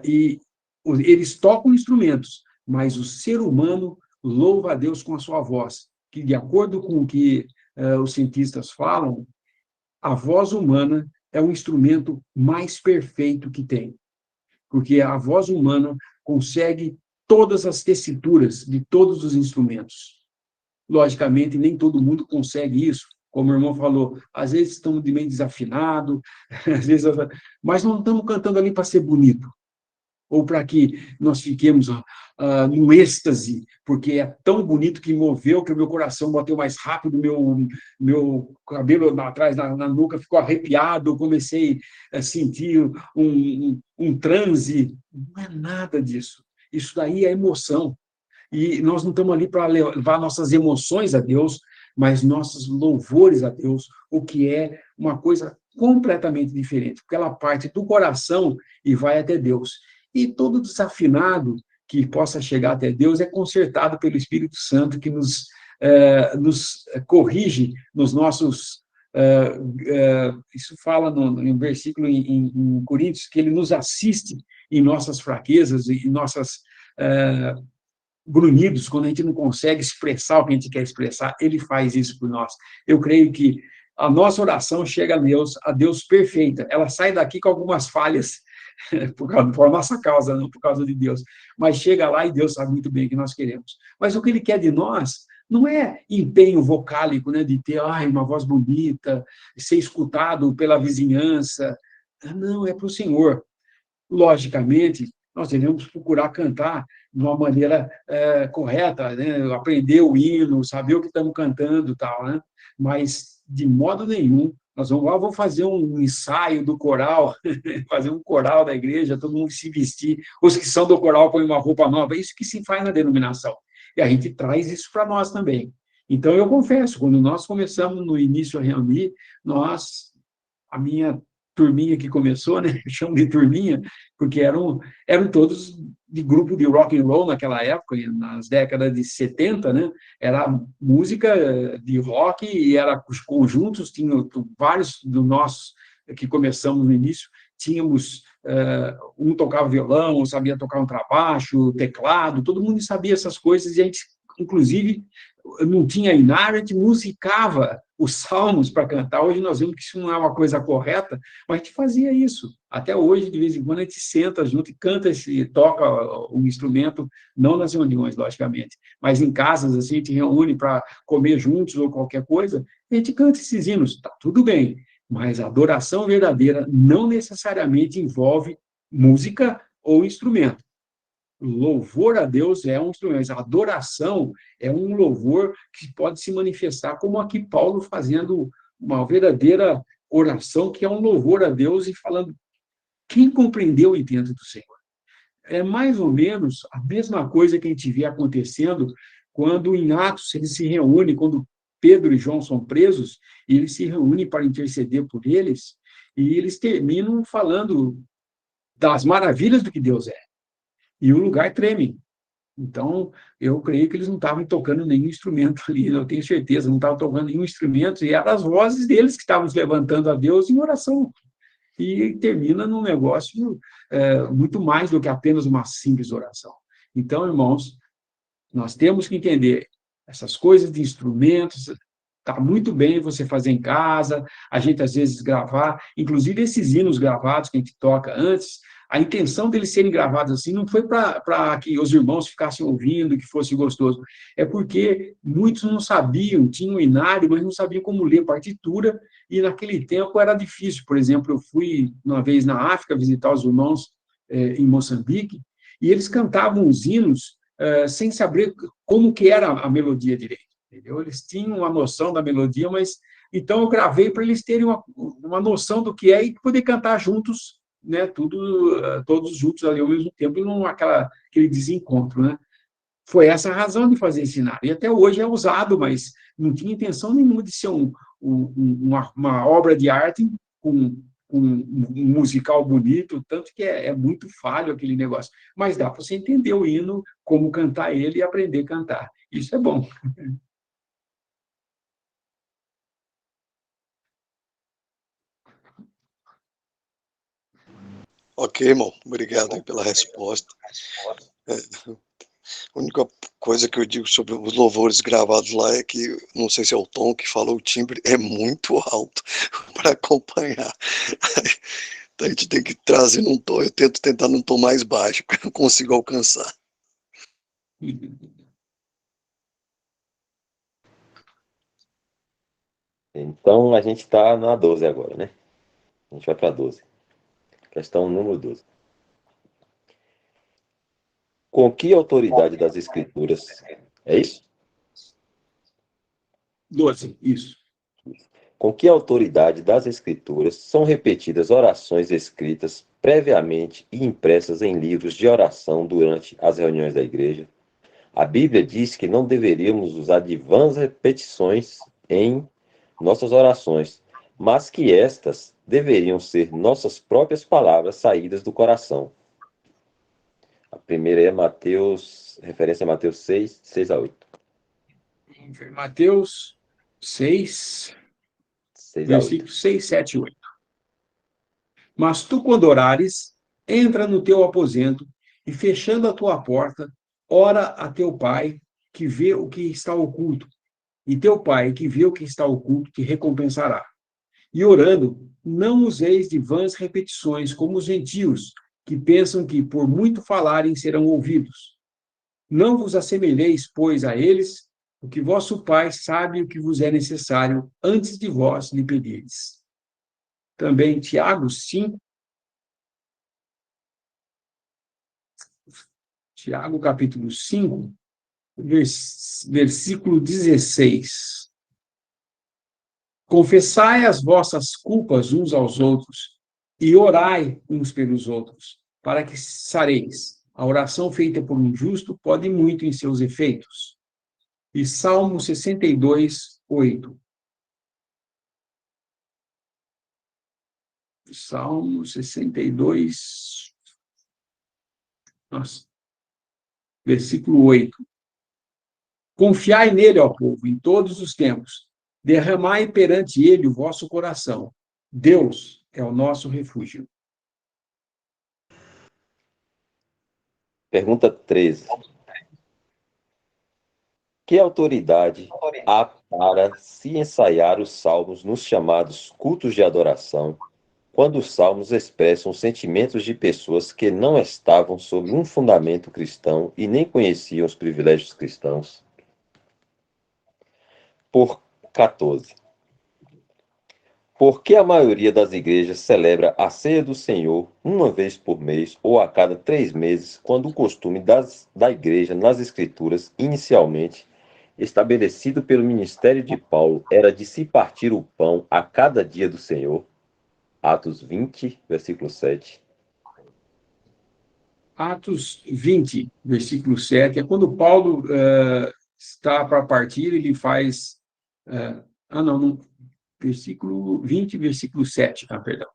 E eles tocam instrumentos, mas o ser humano louva a Deus com a sua voz, que, de acordo com o que os cientistas falam, a voz humana é o instrumento mais perfeito que tem, porque a voz humana consegue todas as tessituras de todos os instrumentos. Logicamente, nem todo mundo consegue isso, como o irmão falou, às vezes estamos de meio desafinado, às vezes, mas não estamos cantando ali para ser bonito, ou para que nós fiquemos num êxtase, porque é tão bonito que moveu que o meu coração bateu mais rápido, meu cabelo atrás na nuca ficou arrepiado, eu comecei a sentir um transe. Não é nada disso. Isso daí é emoção. E nós não estamos ali para levar nossas emoções a Deus, mas nossos louvores a Deus, o que é uma coisa completamente diferente, porque ela parte do coração e vai até Deus. E todo desafinado que possa chegar até Deus é consertado pelo Espírito Santo, que nos corrige nos nossos... isso fala em um versículo em Coríntios, que ele nos assiste em nossas fraquezas, em nossas... grunhidos, quando a gente não consegue expressar o que a gente quer expressar, ele faz isso por nós. Eu creio que a nossa oração chega a Deus perfeita. Ela sai daqui com algumas falhas, por nossa causa, não por causa de Deus. Mas chega lá e Deus sabe muito bem o que nós queremos. Mas o que ele quer de nós não é empenho vocálico, né, de ter uma voz bonita, ser escutado pela vizinhança. Não, é para o Senhor. Logicamente, nós devemos procurar cantar de uma maneira correta, né? Aprender o hino, saber o que estamos cantando, tal, né? Mas, de modo nenhum, nós vamos fazer um ensaio do coral, fazer um coral da igreja, todo mundo se vestir, os que são do coral põem uma roupa nova, é isso que se faz na denominação. E a gente traz isso para nós também. Então, eu confesso, quando nós começamos no início a reunir, a minha turminha que começou, né? Eu chamo de turminha, porque eram todos de grupo de rock and roll naquela época, nas décadas de 70, né? Era música de rock e era os conjuntos, tinha vários dos nossos que começamos no início, tínhamos um tocava violão, sabia tocar um contrabaixo, teclado, todo mundo sabia essas coisas e a gente, inclusive, não tinha inário, a gente musicava os salmos para cantar. Hoje nós vemos que isso não é uma coisa correta, mas a gente fazia isso. Até hoje, de vez em quando, a gente senta junto e canta, toca um instrumento, não nas reuniões, logicamente, mas em casas, assim, a gente reúne para comer juntos ou qualquer coisa, a gente canta esses hinos. Está tudo bem, mas a adoração verdadeira não necessariamente envolve música ou instrumento. Louvor a Deus é um instrumento, a adoração é um louvor que pode se manifestar, como aqui Paulo fazendo uma verdadeira oração, que é um louvor a Deus e falando, quem compreendeu o intento do Senhor? É mais ou menos a mesma coisa que a gente vê acontecendo quando em Atos eles se reúnem, quando Pedro e João são presos, e eles se reúnem para interceder por eles, e eles terminam falando das maravilhas do que Deus é. E o lugar treme. Então, eu creio que eles não estavam tocando nenhum instrumento ali, eu tenho certeza, não estavam tocando nenhum instrumento, e eram as vozes deles que estavam se levantando a Deus em oração. E termina num negócio muito mais do que apenas uma simples oração. Então, irmãos, nós temos que entender essas coisas de instrumentos. Está muito bem você fazer em casa, a gente às vezes gravar, inclusive esses hinos gravados que a gente toca antes, a intenção deles serem gravados assim não foi para que os irmãos ficassem ouvindo, que fosse gostoso, é porque muitos não sabiam, tinham um inário, mas não sabiam como ler partitura, e naquele tempo era difícil. Por exemplo, eu fui uma vez na África visitar os irmãos em Moçambique, e eles cantavam os hinos sem saber como que era a melodia direito. Entendeu? Eles tinham uma noção da melodia, mas então eu gravei para eles terem uma noção do que é e poder cantar juntos, né? Todos juntos ali ao mesmo tempo, e não aquele desencontro, né? Foi essa a razão de fazer esse cenário. E até hoje é usado, mas não tinha intenção nenhuma de ser uma obra de arte com um musical bonito, tanto que é muito falho aquele negócio. Mas dá para você entender o hino, como cantar ele e aprender a cantar. Isso é bom. Ok, irmão. Obrigado aí pela resposta. A única coisa que eu digo sobre os louvores gravados lá é que, não sei se é o Tom que falou, o timbre é muito alto para acompanhar. Então a gente tem que trazer num tom, eu tento tentar num tom mais baixo, que eu consigo alcançar. Então, a gente está na 12 agora, né? A gente vai para a 12. Questão número 12. Com que autoridade das Escrituras... É isso? 12, isso. Com que autoridade das Escrituras são repetidas orações escritas previamente e impressas em livros de oração durante as reuniões da igreja? A Bíblia diz que não deveríamos usar de vãs repetições em nossas orações, mas que estas deveriam ser nossas próprias palavras saídas do coração. A primeira é Mateus, referência a Mateus 6, 6 a 8. Mateus 6, 6 a 8. versículos 6, 7 e 8. Mas tu, quando orares, entra no teu aposento e, fechando a tua porta, ora a teu pai, que vê o que está oculto, e teu pai, que vê o que está oculto, te recompensará. E orando, não useis de vãs repetições, como os gentios, que pensam que, por muito falarem, serão ouvidos. Não vos assemelheis, pois, a eles, porque vosso Pai sabe o que vos é necessário antes de vós lhe pedirdes. Também Tiago capítulo 5, versículo 16. Confessai as vossas culpas uns aos outros e orai uns pelos outros, para que sareis. A oração feita por um justo pode muito em seus efeitos. E Salmo 62, 8. Salmo 62, nossa, versículo 8. Confiai nele, ó povo, em todos os tempos. Derramai perante ele o vosso coração. Deus é o nosso refúgio. Pergunta 13. Que autoridade há para se ensaiar os salmos nos chamados cultos de adoração, quando os salmos expressam sentimentos de pessoas que não estavam sob um fundamento cristão e nem conheciam os privilégios cristãos? Por 14. Por que a maioria das igrejas celebra a ceia do Senhor uma vez por mês ou a cada 3 meses, quando o costume da igreja nas Escrituras, inicialmente estabelecido pelo ministério de Paulo, era de se partir o pão a cada dia do Senhor? Atos 20, versículo 7. Atos 20, versículo 7, é quando Paulo está para partir, ele faz. Não, versículo 20, versículo 7, perdão.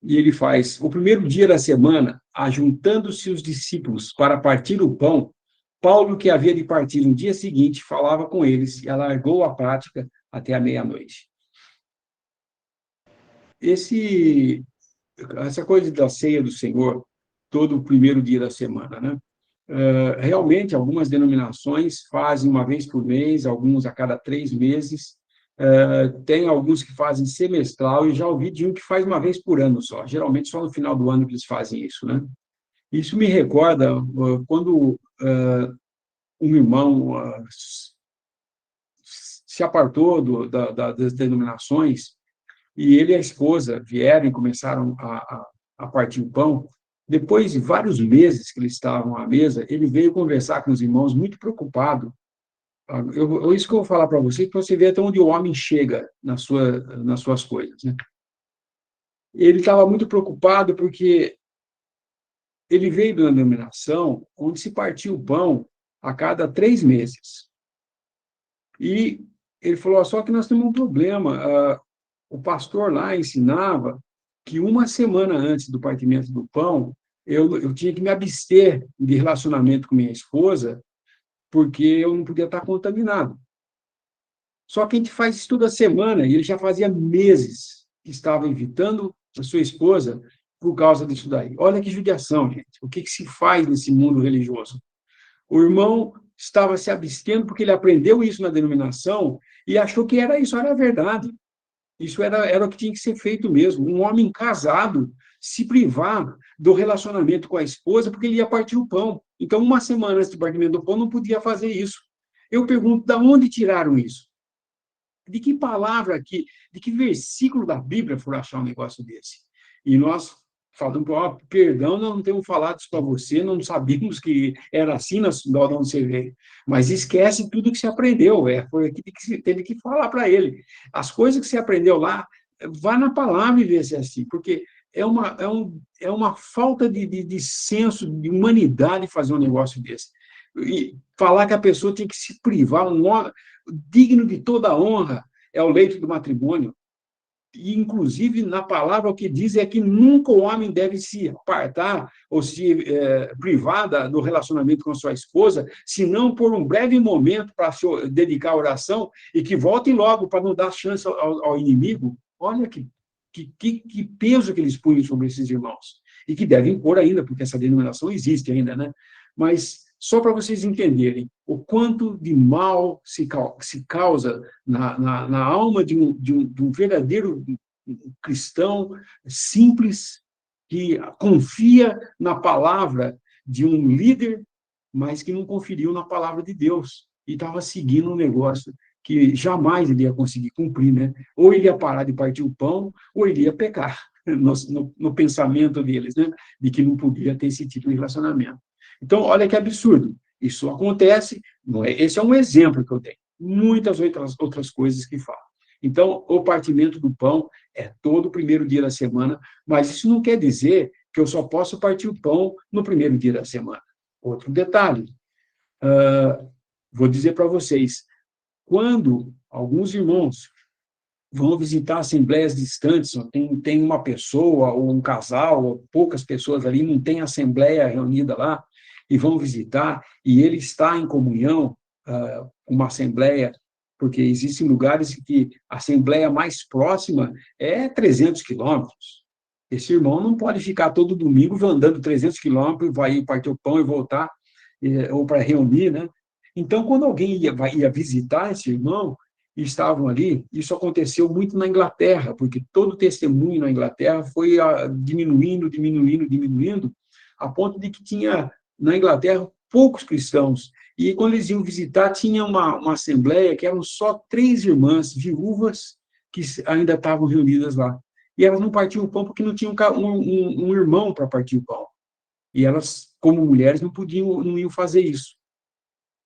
E ele faz: o primeiro dia da semana, ajuntando-se os discípulos para partir o pão, Paulo, que havia de partir no dia seguinte, falava com eles e alargou a prática até a meia-noite. Essa coisa da ceia do Senhor todo o primeiro dia da semana, né? Realmente, algumas denominações fazem uma vez por mês, alguns a cada 3 meses, tem alguns que fazem semestral, e já ouvi de um que faz uma vez por ano só, geralmente só no final do ano que eles fazem isso, né? Isso me recorda quando um irmão se apartou das denominações, e ele e a esposa vieram e começaram a partir o pão. Depois de vários meses que eles estavam à mesa, ele veio conversar com os irmãos, muito preocupado. Isso que eu vou falar para você vê até onde o homem chega nas suas coisas, né? Ele estava muito preocupado porque ele veio de uma denominação onde se partia o pão a cada 3 meses. E ele falou, só que nós temos um problema. O pastor lá ensinava que uma semana antes do partimento do pão, eu tinha que me abster de relacionamento com minha esposa, porque eu não podia estar contaminado. Só que a gente faz isso toda semana, e ele já fazia meses que estava evitando a sua esposa por causa disso daí. Olha que judiação, gente. O que se faz nesse mundo religioso? O irmão estava se abstendo porque ele aprendeu isso na denominação e achou que era isso, era a verdade. Isso era o que tinha que ser feito mesmo. Um homem casado se privar do relacionamento com a esposa porque ele ia partir o pão. Então, uma semana antes do partimento do pão, não podia fazer isso. Eu pergunto, de onde tiraram isso? De que palavra aqui, de que versículo da Bíblia for achar um negócio desse? E nós falamos, perdão, nós não temos falado isso para você, não sabíamos que era assim na cidade onde você veio. Mas esquece tudo que você aprendeu, foi aquilo que você teve que falar para ele. As coisas que você aprendeu lá, vá na palavra e vê se é assim, porque é uma falta de senso de humanidade fazer um negócio desse. E falar que a pessoa tem que se privar, digno de toda honra é o leito do matrimônio. E, inclusive, na palavra, o que diz é que nunca o homem deve se apartar ou se privar do relacionamento com a sua esposa, senão por um breve momento para se dedicar à oração e que volte logo para não dar chance ao inimigo. Olha que peso que eles punham sobre esses irmãos. E que devem pôr ainda, porque essa denominação existe ainda, né? Mas só para vocês entenderem o quanto de mal se causa na alma de um verdadeiro cristão simples, que confia na palavra de um líder, mas que não conferiu na palavra de Deus, e estava seguindo um negócio que jamais ele ia conseguir cumprir, né? Ou ele ia parar de partir o pão, ou ele ia pecar no pensamento deles, né? De que não podia ter esse tipo de relacionamento. Então, olha que absurdo. Isso acontece, não é? Esse é um exemplo que eu tenho. Muitas outras coisas que falam. Então, o partimento do pão é todo o primeiro dia da semana, mas isso não quer dizer que eu só posso partir o pão no primeiro dia da semana. Outro detalhe, vou dizer para vocês, quando alguns irmãos vão visitar assembleias distantes, tem uma pessoa ou um casal, ou poucas pessoas ali, não tem assembleia reunida lá, e vão visitar, e ele está em comunhão com uma assembleia, porque existem lugares que a assembleia mais próxima é 300 quilômetros. Esse irmão não pode ficar todo domingo andando 300 quilômetros, vai partir o pão e voltar, ou para reunir, né? Então, quando alguém ia visitar esse irmão, e estavam ali, isso aconteceu muito na Inglaterra, porque todo o testemunho na Inglaterra foi diminuindo, a ponto de que tinha, na Inglaterra, poucos cristãos. E quando eles iam visitar, tinha uma assembleia que eram só 3 irmãs viúvas que ainda estavam reunidas lá. E elas não partiam o pão porque não tinham um irmão para partir o pão. E elas, como mulheres, não iam fazer isso.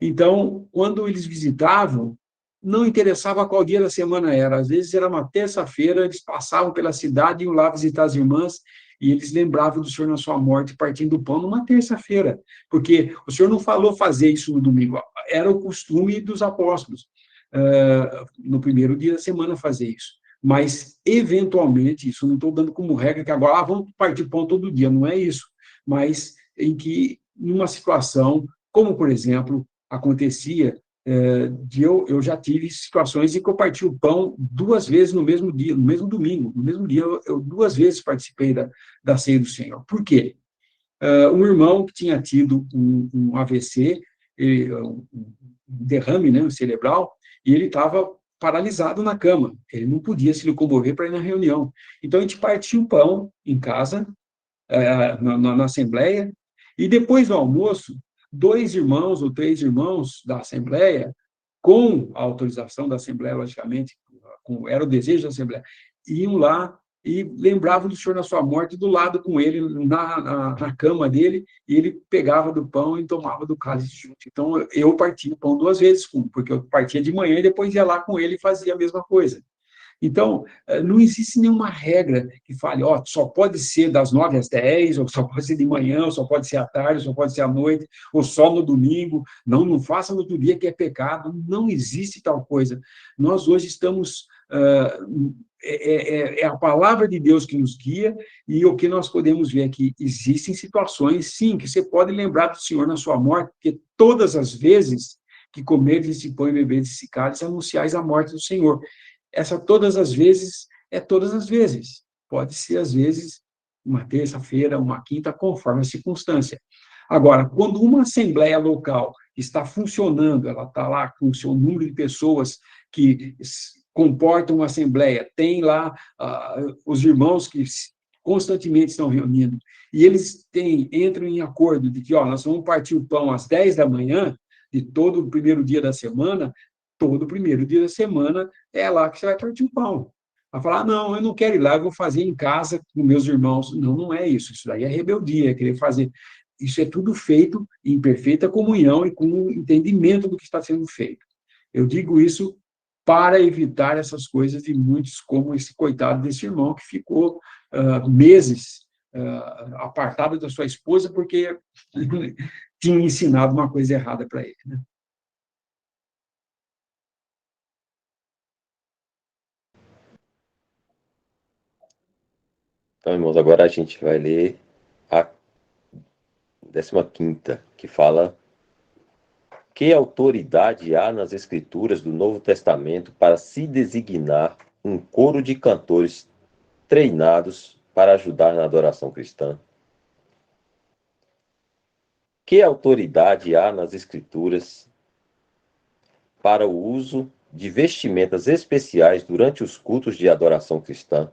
Então, quando eles visitavam, não interessava qual dia da semana era. Às vezes era uma terça-feira, eles passavam pela cidade, iam lá visitar as irmãs, e eles lembravam do Senhor na sua morte, partindo do pão numa terça-feira, porque o Senhor não falou fazer isso no domingo, era o costume dos apóstolos, no primeiro dia da semana fazer isso. Mas, eventualmente, isso não estou dando como regra que agora vamos partir pão todo dia, não é isso. Mas em que, numa situação, como, por exemplo, acontecia, eu já tive situações em que eu parti o pão 2 vezes no mesmo dia, no mesmo domingo. No mesmo dia, eu 2 vezes participei da ceia do Senhor. Por quê? um irmão que tinha tido um AVC, um derrame, né, cerebral, e ele estava paralisado na cama. Ele não podia se locomover para ir na reunião. Então, a gente partiu o pão em casa, na Assembleia, e depois do almoço, 2 irmãos ou 3 irmãos da Assembleia, com a autorização da Assembleia, logicamente, era o desejo da Assembleia, iam lá e lembravam do Senhor na sua morte, do lado com ele, na cama dele, e ele pegava do pão e tomava do cálice junto. Então, eu partia o pão 2 vezes, porque eu partia de manhã e depois ia lá com ele e fazia a mesma coisa. Então, não existe nenhuma regra que fale, ó, só pode ser das 9 às 10, ou só pode ser de manhã, ou só pode ser à tarde, ou só pode ser à noite, ou só no domingo. Não, não faça no outro dia que é pecado. Não existe tal coisa. Nós hoje estamos... é a palavra de Deus que nos guia, e o que nós podemos ver aqui, existem situações, sim, que você pode lembrar do Senhor na sua morte, porque todas as vezes que comerdes esse pão e beberdes esse cálice, anunciais a morte do Senhor. Essa todas as vezes é todas as vezes. Pode ser, às vezes, uma terça-feira, uma quinta, conforme a circunstância. Agora, quando uma assembleia local está funcionando, ela está lá com o seu número de pessoas que comportam uma assembleia, tem lá os irmãos que constantemente estão reunindo, e eles entram em acordo de que, nós vamos partir o pão às 10 da manhã, de todo o primeiro dia da semana, todo o primeiro dia da semana é lá que você vai partir o pão. Vai falar, não, eu não quero ir lá, eu vou fazer em casa com meus irmãos. Não, não é isso. Isso daí é rebeldia, é querer fazer. Isso é tudo feito em perfeita comunhão e com entendimento do que está sendo feito. Eu digo isso para evitar essas coisas de muitos, como esse coitado desse irmão que ficou meses apartado da sua esposa porque tinha ensinado uma coisa errada para ele, né? Então, irmãos, agora a gente vai ler a 15ª, que fala: que autoridade há nas Escrituras do Novo Testamento para se designar um coro de cantores treinados para ajudar na adoração cristã? Que autoridade há nas Escrituras para o uso de vestimentas especiais durante os cultos de adoração cristã?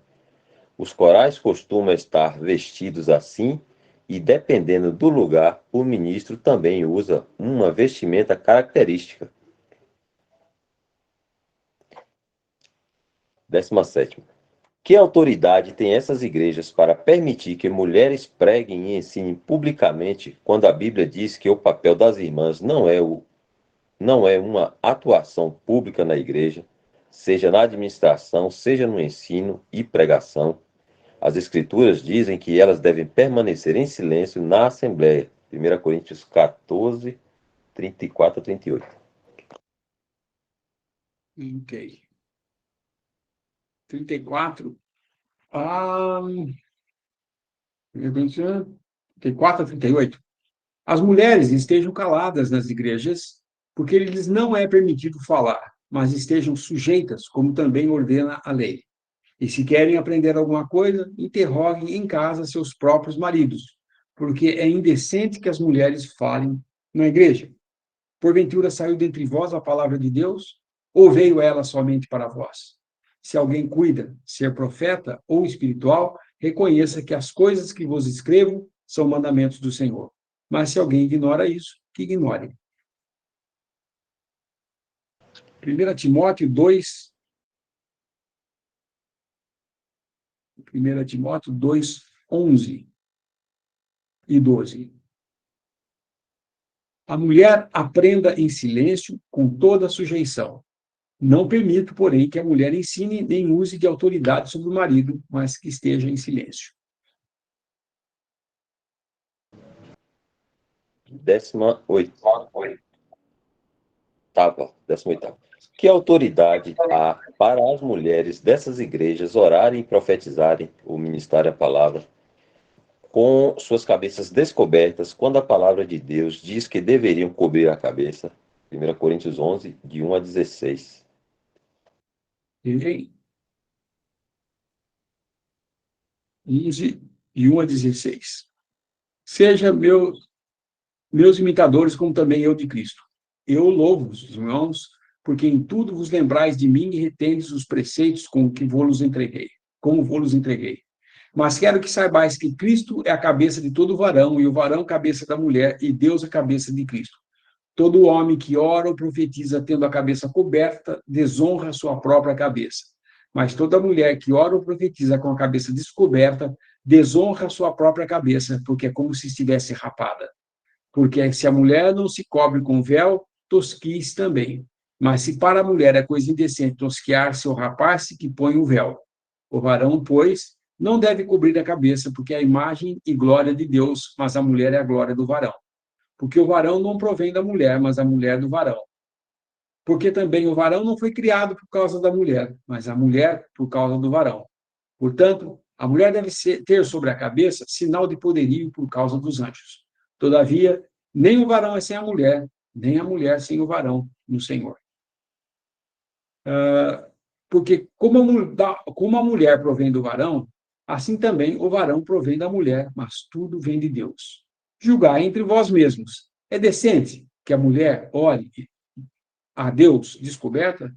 Os corais costumam estar vestidos assim e, dependendo do lugar, o ministro também usa uma vestimenta característica. 17ª. Que autoridade têm essas igrejas para permitir que mulheres preguem e ensinem publicamente, quando a Bíblia diz que o papel das irmãs não é uma atuação pública na igreja, seja na administração, seja no ensino e pregação? As Escrituras dizem que elas devem permanecer em silêncio na Assembleia. 1 Coríntios 14, 34 a 38. Ok. 34. Ah, 34 a 38. As mulheres estejam caladas nas igrejas, porque lhes não é permitido falar, mas estejam sujeitas, como também ordena a lei. E se querem aprender alguma coisa, interroguem em casa seus próprios maridos, porque é indecente que as mulheres falem na igreja. Porventura saiu dentre vós a palavra de Deus, ou veio ela somente para vós? Se alguém cuida ser profeta ou espiritual, reconheça que as coisas que vos escrevo são mandamentos do Senhor. Mas se alguém ignora isso, que ignore. 1 Timóteo 2, 1 Timóteo 2, 11 e 12. A mulher aprenda em silêncio com toda sujeição. Não permito, porém, que a mulher ensine nem use de autoridade sobre o marido, mas que esteja em silêncio. 18ª. Que autoridade há para as mulheres dessas igrejas orarem e profetizarem ou ministrarem a palavra com suas cabeças descobertas, quando a palavra de Deus diz que deveriam cobrir a cabeça? 1 Coríntios 11, de 1 a 16. Veja 11 e 1 a 16. Seja meus imitadores, como também eu de Cristo. Eu louvo-vos, irmãos, porque em tudo vos lembrais de mim e retendes os preceitos com que vos entreguei, como vos entreguei. Mas quero que saibais que Cristo é a cabeça de todo varão, e o varão cabeça da mulher, e Deus a cabeça de Cristo. Todo homem que ora ou profetiza tendo a cabeça coberta, desonra a sua própria cabeça. Mas toda mulher que ora ou profetiza com a cabeça descoberta, desonra a sua própria cabeça, porque é como se estivesse rapada. Porque se a mulher não se cobre com véu, tosquice também. Mas se para a mulher é coisa indecente tosquiar-se ou rapar-se, que põe o véu. O varão, pois, não deve cobrir a cabeça, porque é a imagem e glória de Deus, mas a mulher é a glória do varão. Porque o varão não provém da mulher, mas a mulher do varão. Porque também o varão não foi criado por causa da mulher, mas a mulher por causa do varão. Portanto, a mulher deve ter sobre a cabeça sinal de poderio por causa dos anjos. Todavia, nem o varão é sem a mulher, nem a mulher sem o varão no Senhor. Porque como a mulher provém do varão, assim também o varão provém da mulher, mas tudo vem de Deus. Julgai entre vós mesmos. É decente que a mulher olhe a Deus descoberta?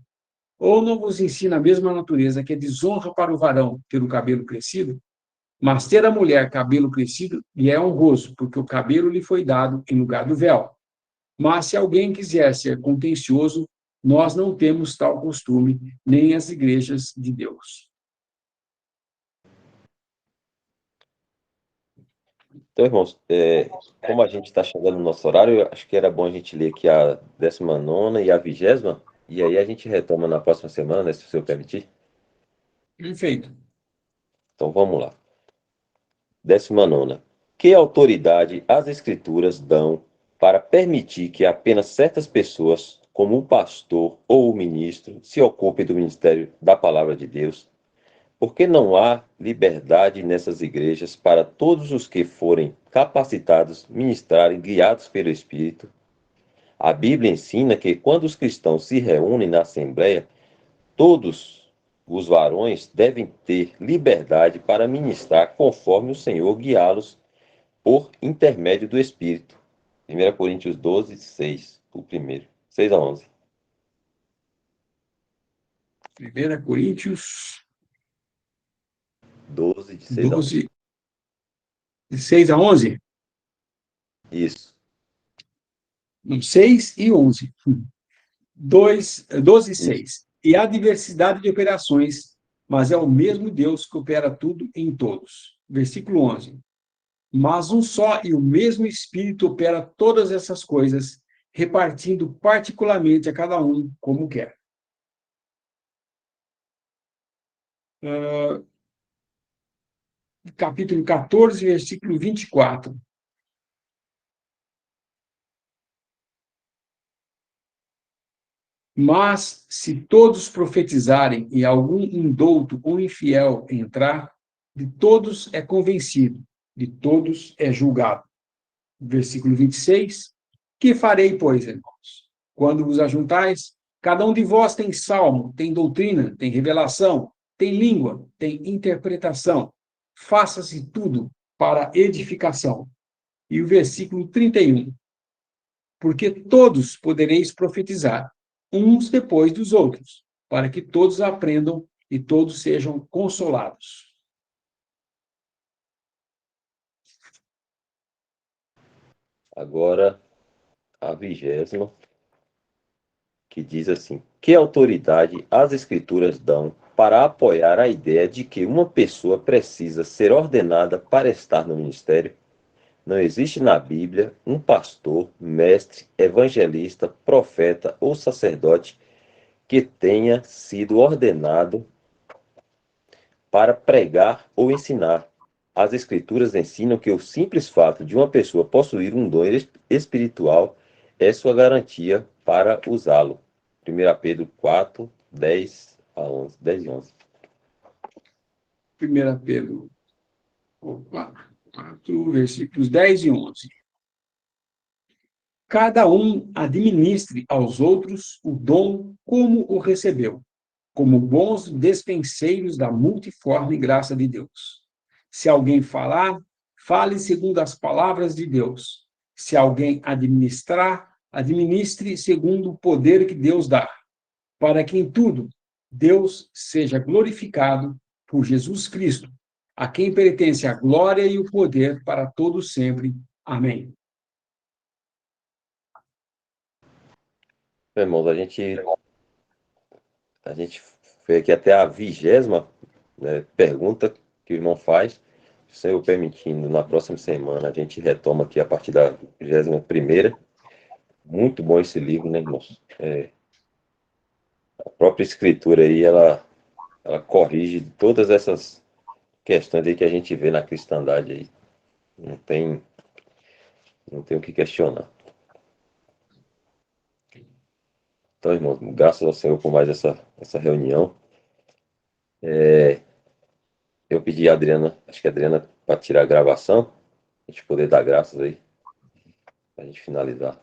Ou não vos ensina a mesma natureza que é desonra para o varão ter o cabelo crescido? Mas ter a mulher cabelo crescido lhe é honroso, porque o cabelo lhe foi dado em lugar do véu. Mas se alguém quiser ser contencioso, nós não temos tal costume, nem as igrejas de Deus. Então, irmãos, como a gente está chegando no nosso horário, eu acho que era bom a gente ler aqui a 19ª e a 20ª, e aí a gente retoma na próxima semana, né, se o senhor permitir. Perfeito. Então, vamos lá. 19ª. Que autoridade as Escrituras dão para permitir que apenas certas pessoas, como o pastor ou o ministro, se ocupem do ministério da Palavra de Deus? Porque não há liberdade nessas igrejas para todos os que forem capacitados, ministrarem, guiados pelo Espírito. A Bíblia ensina que quando os cristãos se reúnem na Assembleia, todos os varões devem ter liberdade para ministrar conforme o Senhor guiá-los por intermédio do Espírito. 1 Coríntios 12, 6, o primeiro. 6 a 11. 1 Coríntios 12, de 6 a 11. 12, de 6 a 11? Isso. 6 e 11. 12 e Isso. 6. E há diversidade de operações, mas é o mesmo Deus que opera tudo em todos. Versículo 11. Mas um só e o mesmo Espírito opera todas essas coisas, repartindo particularmente a cada um como quer. Capítulo 14, versículo 24. Mas, se todos profetizarem e algum indouto ou infiel entrar, de todos é convencido, de todos é julgado. Versículo 26. Que farei, pois, irmãos? Quando vos ajuntais, cada um de vós tem salmo, tem doutrina, tem revelação, tem língua, tem interpretação. Faça-se tudo para edificação. E o versículo 31. Porque todos podereis profetizar, uns depois dos outros, para que todos aprendam e todos sejam consolados. Agora, a 20ª, que diz assim: que autoridade as Escrituras dão para apoiar a ideia de que uma pessoa precisa ser ordenada para estar no ministério? Não existe na Bíblia um pastor, mestre, evangelista, profeta ou sacerdote que tenha sido ordenado para pregar ou ensinar. As Escrituras ensinam que o simples fato de uma pessoa possuir um dom espiritual é sua garantia para usá-lo. 1 Pedro 4, 10 a 11, 10 e 11. 1 Pedro 4, versículos 10 e 11. Cada um administre aos outros o dom como o recebeu, como bons despenseiros da multiforme graça de Deus. Se alguém falar, Fale segundo as palavras de Deus. Se alguém administrar, administre segundo o poder que Deus dá, para que em tudo Deus seja glorificado por Jesus Cristo, a quem pertence a glória e o poder para todos sempre. Amém. Irmãos, a gente foi aqui até a 20ª, né, pergunta que o irmão faz. Se o Senhor permitindo, na próxima semana a gente retoma aqui a partir da 21ª. Muito bom esse livro, né, irmãos? A própria escritura aí, ela corrige todas essas questões aí que a gente vê na cristandade aí. Não tem o que questionar. Então, irmãos, graças ao Senhor por mais essa reunião. Eu pedi a Adriana, acho que a Adriana, para tirar a gravação, a gente poder dar graças aí, para a gente finalizar.